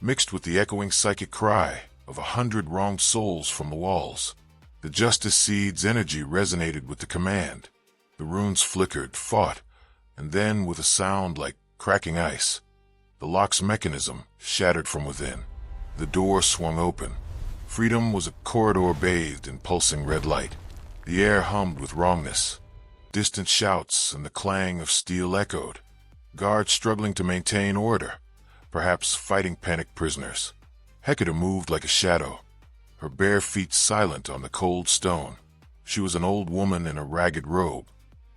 mixed with the echoing psychic cry of 100 wronged souls from the walls. The justice seed's energy resonated with the command. The runes flickered, fought, and then, with a sound like cracking ice, the lock's mechanism shattered from within. The door swung open. Freedom was a corridor bathed in pulsing red light. The air hummed with wrongness. Distant shouts and the clang of steel echoed. Guards struggling to maintain order, perhaps fighting panicked prisoners. Hecate moved like a shadow, her bare feet silent on the cold stone. She was an old woman in a ragged robe,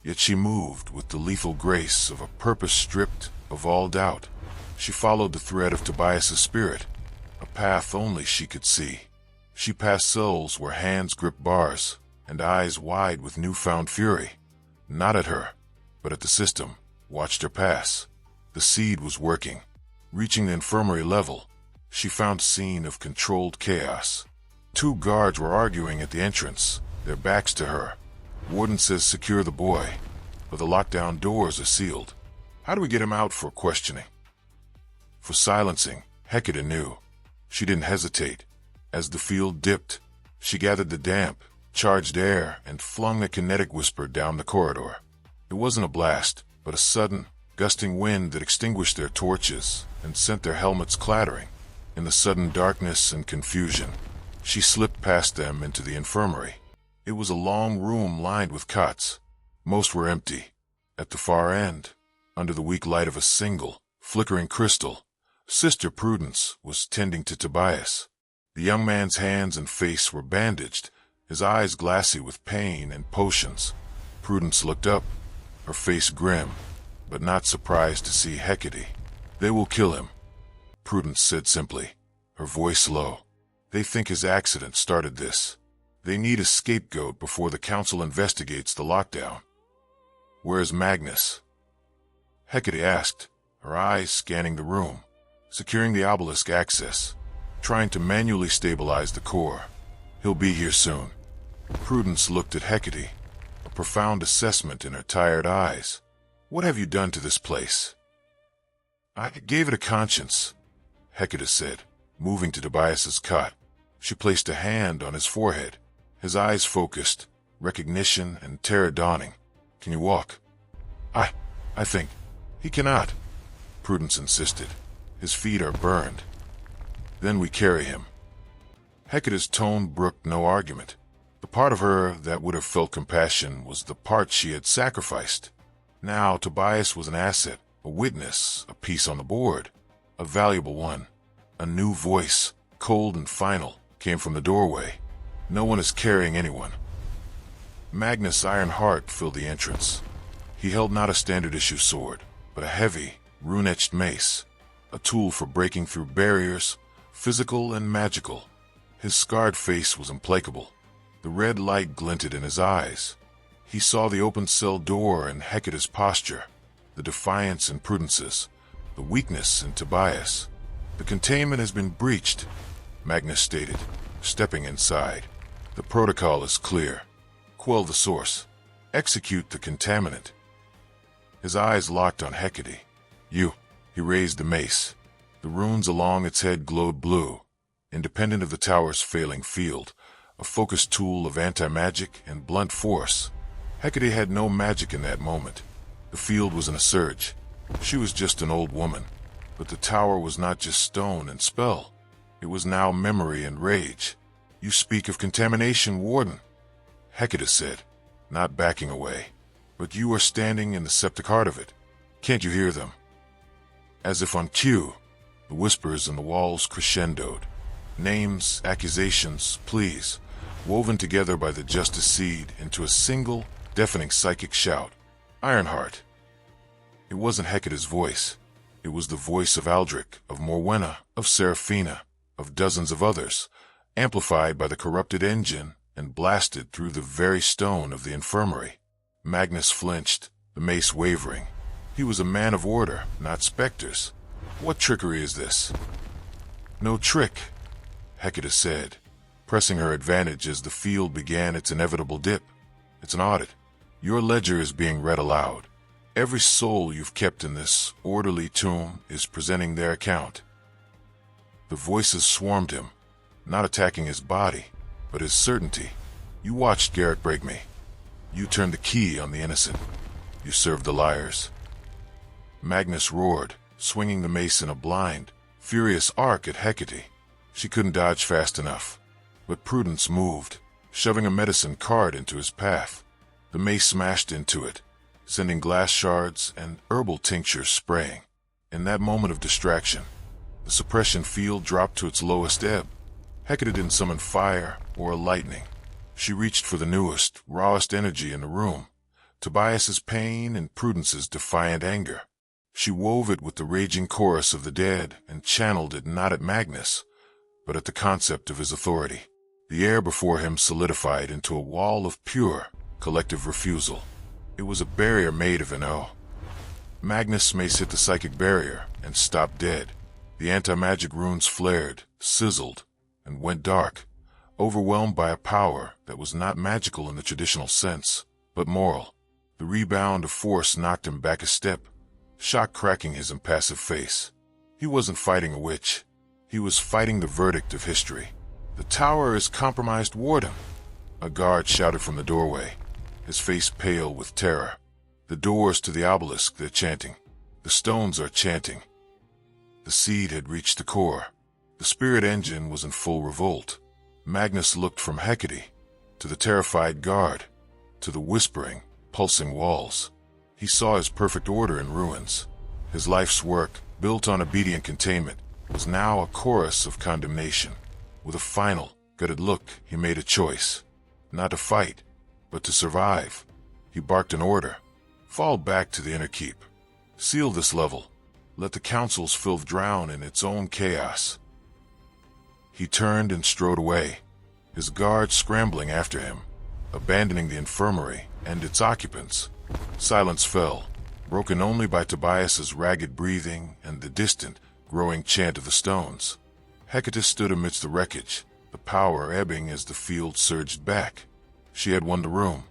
yet she moved with the lethal grace of a purpose stripped of all doubt. She followed the thread of Tobias's spirit, a path only she could see. She passed cells where hands gripped bars, and eyes wide with newfound fury, not at her, but at the system, watched her pass. The seed was working. Reaching the infirmary level, she found a scene of controlled chaos. 2 guards were arguing at the entrance, their backs to her. Warden says secure the boy, but the lockdown doors are sealed. How do we get him out for questioning? For silencing, Hecate knew. She didn't hesitate. As the field dipped, she gathered the damp, charged air and flung a kinetic whisper down the corridor. It wasn't a blast, but a sudden, gusting wind that extinguished their torches and sent their helmets clattering. In the sudden darkness and confusion, she slipped past them into the infirmary. It was a long room lined with cots. Most were empty. At the far end, under the weak light of a single, flickering crystal, Sister Prudence was tending to Tobias. The young man's hands and face were bandaged, his eyes glassy with pain and potions. Prudence looked up, her face grim, but not surprised to see Hecate. "They will kill him," Prudence said simply, her voice low. "They think his accident started this. They need a scapegoat before the council investigates the lockdown." "Where's Magnus?" Hecate asked, her eyes scanning the room, securing the obelisk access, trying to manually stabilize the core. "He'll be here soon." Prudence looked at Hecate, a profound assessment in her tired eyes. "What have you done to this place?" "I gave it a conscience," Hecate said, moving to Tobias's cot. She placed a hand on his forehead, his eyes focused, recognition and terror dawning. "Can you walk?" I think." "He cannot," Prudence insisted. "His feet are burned." "Then we carry him." Hecate's tone brooked no argument. The part of her that would have felt compassion was the part she had sacrificed. Now Tobias was an asset, a witness, a piece on the board, a valuable one. A new voice, cold and final, came from the doorway. "No one is carrying anyone." Magnus' iron heart filled the entrance. He held not a standard-issue sword, but a heavy, rune-etched mace, a tool for breaking through barriers, physical and magical. His scarred face was implacable. The red light glinted in his eyes. He saw the open cell door and Hecate's posture, the defiance in Prudence's, the weakness in Tobias. "The containment has been breached," Magnus stated, stepping inside. "The protocol is clear. Quell the source. Execute the contaminant." His eyes locked on Hecate. "You." He raised the mace. The runes along its head glowed blue, independent of the tower's failing field, a focused tool of anti-magic and blunt force. Hecate had no magic in that moment. The field was in a surge. She was just an old woman. But the tower was not just stone and spell. It was now memory and rage. "You speak of contamination, Warden," Hecate said, not backing away. "But you are standing in the septic heart of it. Can't you hear them?" As if on cue, the whispers in the walls crescendoed. Names, accusations, pleas, woven together by the justice seed into a single, deafening psychic shout. "Ironheart." It wasn't Hecate's voice. It was the voice of Aldric, of Morwenna, of Seraphina, of dozens of others, amplified by the corrupted engine and blasted through the very stone of the infirmary. Magnus flinched, the mace wavering. He was a man of order, not specters. "What trickery is this?" "No trick," Hecate said, pressing her advantage as the field began its inevitable dip. "It's an audit. Your ledger is being read aloud. Every soul you've kept in this orderly tomb is presenting their account." The voices swarmed him, not attacking his body, but his certainty. "You watched Garrett break me. You turned the key on the innocent. You served the liars." Magnus roared, swinging the mace in a blind, furious arc at Hecate. She couldn't dodge fast enough. But Prudence moved, shoving a medicine cart into his path. The mace smashed into it, sending glass shards and herbal tinctures spraying. In that moment of distraction, the suppression field dropped to its lowest ebb. Hecate didn't summon fire or lightning. She reached for the newest, rawest energy in the room, Tobias's pain and Prudence's defiant anger. She wove it with the raging chorus of the dead and channeled it not at Magnus, but at the concept of his authority. The air before him solidified into a wall of pure, collective refusal. It was a barrier made of an Magnus' mace hit the psychic barrier and stopped dead. The anti-magic runes flared, sizzled, and went dark, overwhelmed by a power that was not magical in the traditional sense, but moral. The rebound of force knocked him back a step, shock cracking his impassive face. He wasn't fighting a witch. He was fighting the verdict of history. "The tower is compromised, Warden," a guard shouted from the doorway, his face pale with terror. The doors to the obelisk, they're chanting. The stones are chanting. The seed had reached the core. The spirit engine was in full revolt. Magnus looked from Hecate to the terrified guard, to the whispering, pulsing walls. He saw his perfect order in ruins. His life's work, built on obedient containment, was now a chorus of condemnation. With a final, gutted look, he made a choice. Not to fight, but to survive. He barked an order. Fall back to the inner keep. Seal this level. Let the council's filth drown in its own chaos. He turned and strode away, his guards scrambling after him, abandoning the infirmary and its occupants. Silence fell, broken only by Tobias's ragged breathing and the distant, growing chant of the stones. Hecate stood amidst the wreckage, the power ebbing as the field surged back. She had won the room,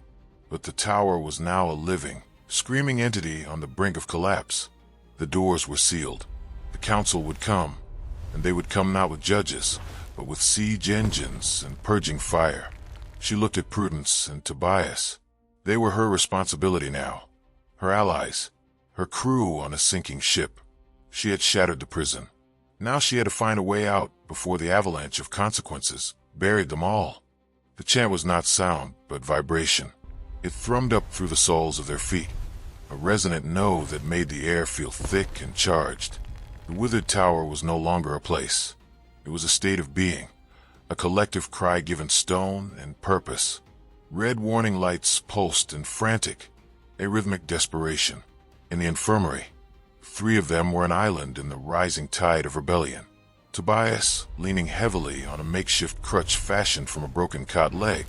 but the tower was now a living, screaming entity on the brink of collapse. The doors were sealed. The council would come, and they would come not with judges, but with siege engines and purging fire. She looked at Prudence and Tobias. They were her responsibility now, her allies, her crew on a sinking ship. She had shattered the prison. Now she had to find a way out before the avalanche of consequences buried them all. The chant was not sound, but vibration. It thrummed up through the soles of their feet, a resonant no that made the air feel thick and charged. The Withered Tower was no longer a place. It was a state of being, a collective cry given stone and purpose. Red warning lights pulsed in frantic, arrhythmic desperation. In the infirmary, 3 of them were an island in the rising tide of rebellion. Tobias, leaning heavily on a makeshift crutch fashioned from a broken cot leg,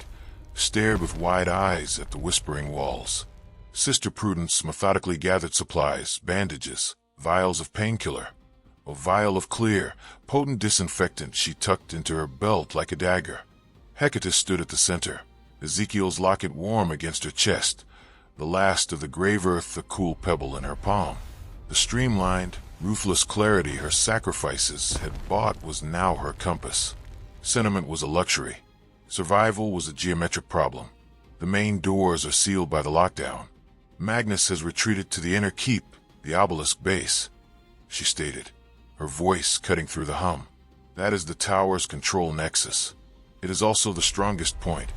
stared with wide eyes at the whispering walls. Sister Prudence methodically gathered supplies, bandages, vials of painkiller. A vial of clear, potent disinfectant she tucked into her belt like a dagger. Hecate stood at the center, Ezekiel's locket warm against her chest, the last of the grave earth a cool pebble in her palm. The streamlined, ruthless clarity her sacrifices had bought was now her compass. Sentiment was a luxury. Survival was a geometric problem. The main doors are sealed by the lockdown. Magnus has retreated to the inner keep, the obelisk base, she stated, her voice cutting through the hum. That is the tower's control nexus. It is also the strongest point,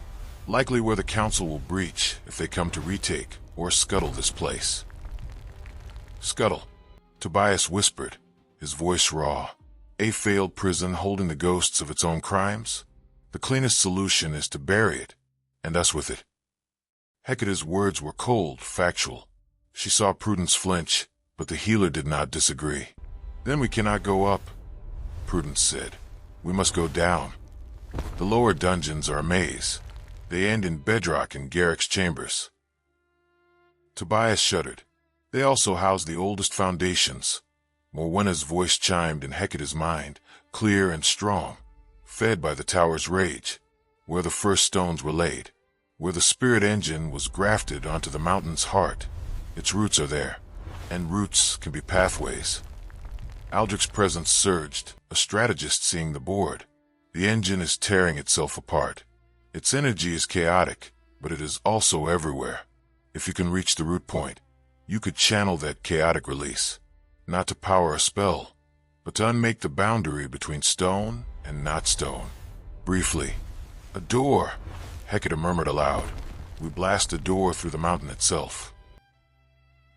likely where the council will breach if they come to retake or scuttle this place. Scuttle, Tobias whispered, his voice raw. A failed prison holding the ghosts of its own crimes? The cleanest solution is to bury it, and us with it. Hecate's words were cold, factual. She saw Prudence flinch, but the healer did not disagree. Then we cannot go up, Prudence said. We must go down. The lower dungeons are a maze. They end in bedrock in Garrick's chambers. Tobias shuddered. They also house the oldest foundations. Morwenna's voice chimed in Hecate's mind, clear and strong, fed by the tower's rage, where the first stones were laid, where the spirit engine was grafted onto the mountain's heart. Its roots are there, and roots can be pathways. Aldric's presence surged, a strategist seeing the board. The engine is tearing itself apart. Its energy is chaotic, but it is also everywhere. If you can reach the root point, you could channel that chaotic release, not to power a spell, but to unmake the boundary between stone and not stone. Briefly, a door, Hecate murmured aloud. We blast a door through the mountain itself.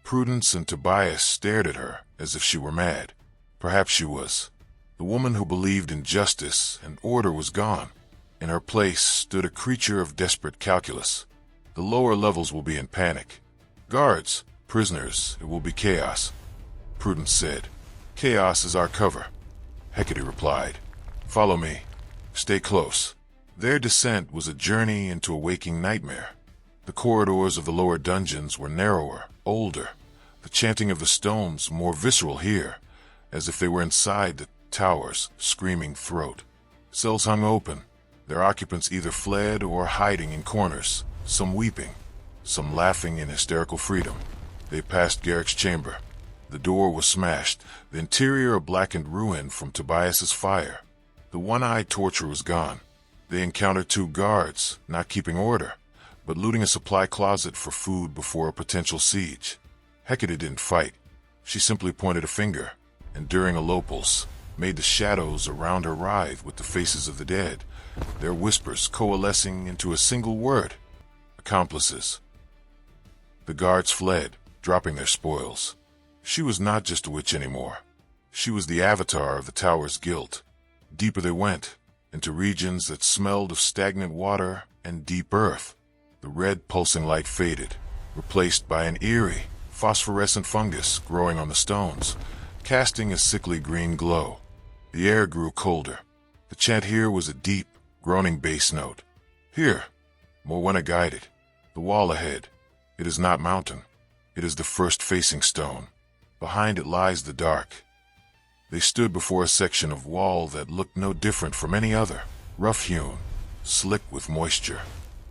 Prudence and Tobias stared at her as if she were mad. Perhaps she was. The woman who believed in justice and order was gone. In her place stood a creature of desperate calculus. The lower levels will be in panic. Guards, prisoners, it will be chaos. Prudence said. Chaos is our cover. Hecate replied. Follow me. Stay close. Their descent was a journey into a waking nightmare. The corridors of the lower dungeons were narrower, older, the chanting of the stones more visceral here, as if they were inside the tower's screaming throat. Cells hung open, their occupants either fled or hiding in corners, some weeping, some laughing in hysterical freedom. They passed Garrick's chamber. The door was smashed, the interior a blackened ruin from Tobias's fire. The one-eyed torturer was gone. They encountered 2 guards, not keeping order, but looting a supply closet for food before a potential siege. Hecate didn't fight. She simply pointed a finger, and during a low pulse, made the shadows around her writhe with the faces of the dead, their whispers coalescing into a single word: accomplices. The guards fled, dropping their spoils. She was not just a witch anymore. She was the avatar of the tower's guilt. Deeper they went, into regions that smelled of stagnant water and deep earth. The red pulsing light faded, replaced by an eerie, phosphorescent fungus growing on the stones, casting a sickly green glow. The air grew colder. The chant here was a deep, groaning bass note. Here, Morwenna guided. The wall ahead. It is not mountain. It is the first facing stone. Behind it lies the dark. They stood before a section of wall that looked no different from any other, rough-hewn, slick with moisture.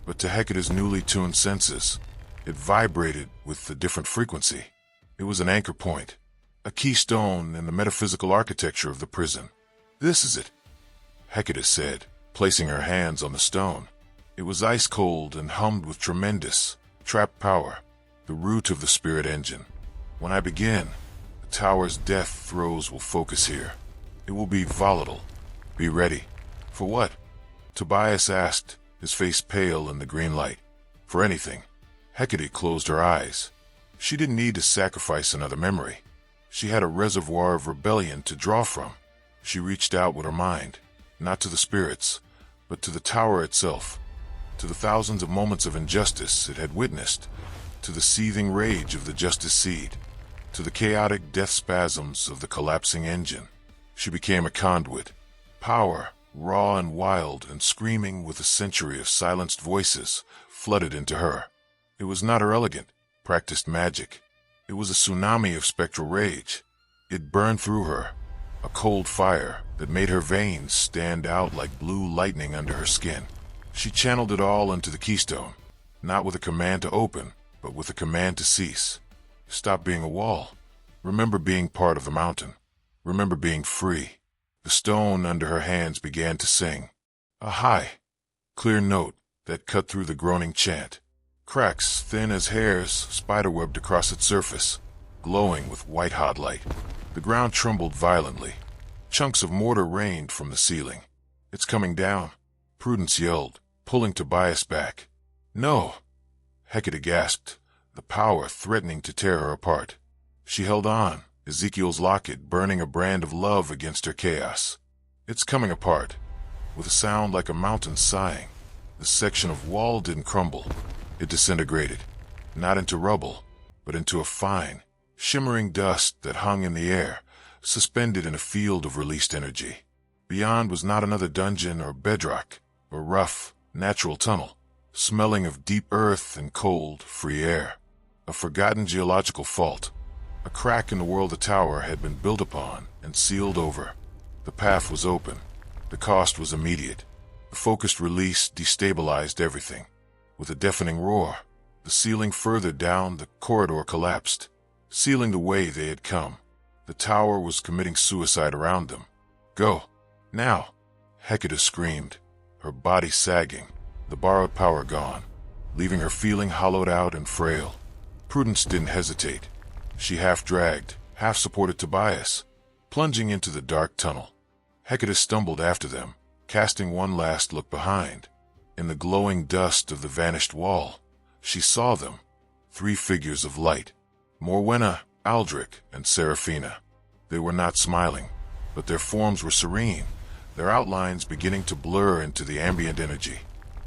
But to Hecate's newly tuned senses, it vibrated with a different frequency. It was an anchor point, a keystone in the metaphysical architecture of the prison. This is it, Hecate said, placing her hands on the stone. It was ice-cold and hummed with tremendous, trapped power, the root of the spirit engine. When I begin, the tower's death throes will focus here. It will be volatile. Be ready. For what? Tobias asked, his face pale in the green light. For anything. Hecate closed her eyes. She didn't need to sacrifice another memory. She had a reservoir of rebellion to draw from. She reached out with her mind, not to the spirits, but to the tower itself, to the thousands of moments of injustice it had witnessed, to the seething rage of the justice seed, to the chaotic death spasms of the collapsing engine. She became a conduit. Power, raw and wild and screaming with a century of silenced voices, flooded into her. It was not her elegant, practiced magic. It was a tsunami of spectral rage. It burned through her, a cold fire that made her veins stand out like blue lightning under her skin. She channeled it all into the keystone, not with a command to open, but with a command to cease. Stop being a wall. Remember being part of the mountain. Remember being free. The stone under her hands began to sing. A high, clear note that cut through the groaning chant. Cracks thin as hairs spiderwebbed across its surface, glowing with white-hot light. The ground trembled violently. Chunks of mortar rained from the ceiling. It's coming down, Prudence yelled, pulling Tobias back. No! Hecate gasped, the power threatening to tear her apart. She held on, Ezekiel's locket burning a brand of love against her chaos. It's coming apart, with a sound like a mountain sighing. The section of wall didn't crumble. It disintegrated, not into rubble, but into a fine, shimmering dust that hung in the air, suspended in a field of released energy. Beyond was not another dungeon or bedrock, a rough, natural tunnel, smelling of deep earth and cold, free air. A forgotten geological fault. A crack in the world the tower had been built upon and sealed over. The path was open. The cost was immediate. The focused release destabilized everything. With a deafening roar, the ceiling further down the corridor collapsed, sealing the way they had come. The tower was committing suicide around them. Go, now! Hecate screamed, her body sagging, the borrowed power gone, leaving her feeling hollowed out and frail. Prudence didn't hesitate. She half-dragged, half-supported Tobias, plunging into the dark tunnel. Hecate stumbled after them, casting one last look behind. In the glowing dust of the vanished wall, she saw them, 3 figures of light. Morwenna, Aldric, and Seraphina. They were not smiling, but their forms were serene, their outlines beginning to blur into the ambient energy.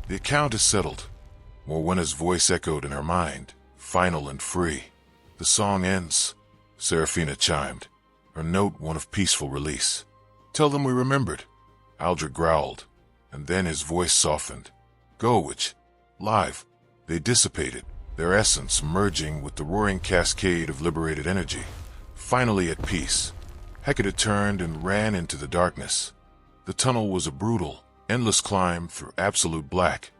The account is settled. Morwenna's voice echoed in her mind, final and free. The song ends, Seraphina chimed, her note one of peaceful release. Tell them we remembered, Aldric growled, and then his voice softened. Go, witch. Live. They dissipated, their essence merging with the roaring cascade of liberated energy. Finally at peace, Hecate turned and ran into the darkness. The tunnel was a brutal, endless climb through absolute black,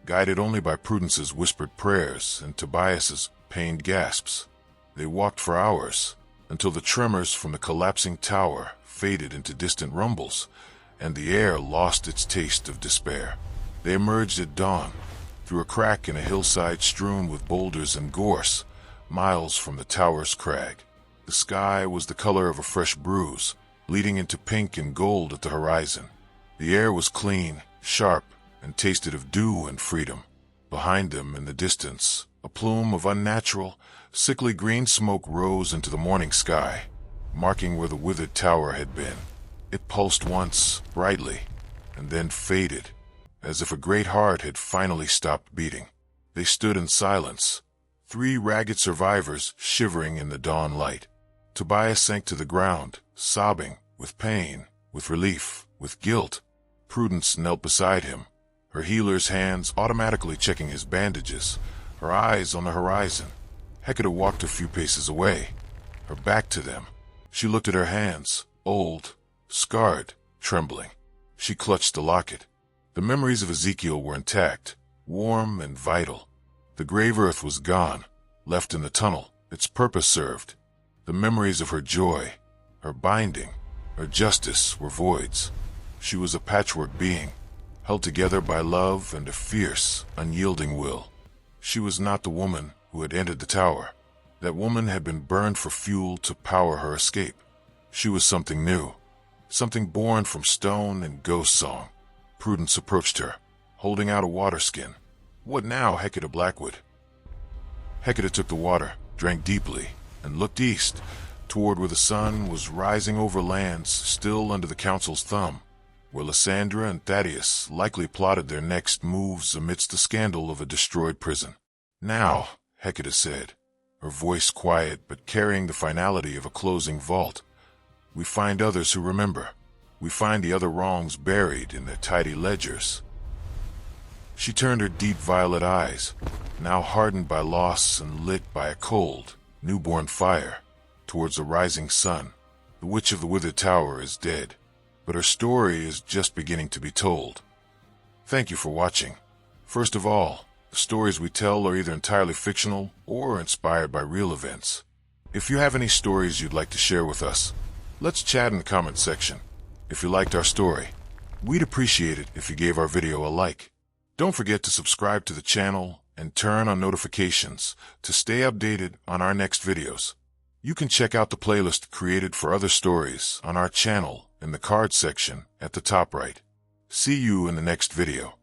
guided only by Prudence's whispered prayers and Tobias's pained gasps. They walked for hours, until the tremors from the collapsing tower faded into distant rumbles, and the air lost its taste of despair. They emerged at dawn, through a crack in a hillside strewn with boulders and gorse, miles from the tower's crag. The sky was the color of a fresh bruise, bleeding into pink and gold at the horizon. The air was clean, sharp, and tasted of dew and freedom. Behind them, in the distance, a plume of unnatural, sickly green smoke rose into the morning sky, marking where the Withered Tower had been. It pulsed once, brightly, and then faded, as if a great heart had finally stopped beating. They stood in silence, 3 ragged survivors shivering in the dawn light. Tobias sank to the ground, sobbing, with pain, with relief, with guilt. Prudence knelt beside him, her healer's hands automatically checking his bandages, her eyes on the horizon. Hecate walked a few paces away, her back to them. She looked at her hands, old, scarred, trembling. She clutched the locket. The memories of Ezekiel were intact, warm and vital. The grave earth was gone, left in the tunnel, its purpose served. The memories of her joy, her binding, her justice were voids. She was a patchwork being, held together by love and a fierce, unyielding will. She was not the woman who had entered the tower. That woman had been burned for fuel to power her escape. She was something new, something born from stone and ghost song. Prudence approached her, holding out a water skin. "What now, Hecate Blackwood?" Hecate took the water, drank deeply, and looked east, toward where the sun was rising over lands still under the council's thumb, where Lysandra and Thaddeus likely plotted their next moves amidst the scandal of a destroyed prison. "Now," Hecate said, her voice quiet but carrying the finality of a closing vault, "we find others who remember. We find the other wrongs buried in their tidy ledgers." She turned her deep violet eyes, now hardened by loss and lit by a cold, newborn fire, towards the rising sun. The witch of the Withered Tower is dead, but her story is just beginning to be told. Thank you for watching. First of all, the stories we tell are either entirely fictional or inspired by real events. If you have any stories you'd like to share with us, let's chat in the comment section. If you liked our story, we'd appreciate it if you gave our video a like. Don't forget to subscribe to the channel and turn on notifications to stay updated on our next videos. You can check out the playlist created for other stories on our channel in the card section at the top right. See you in the next video.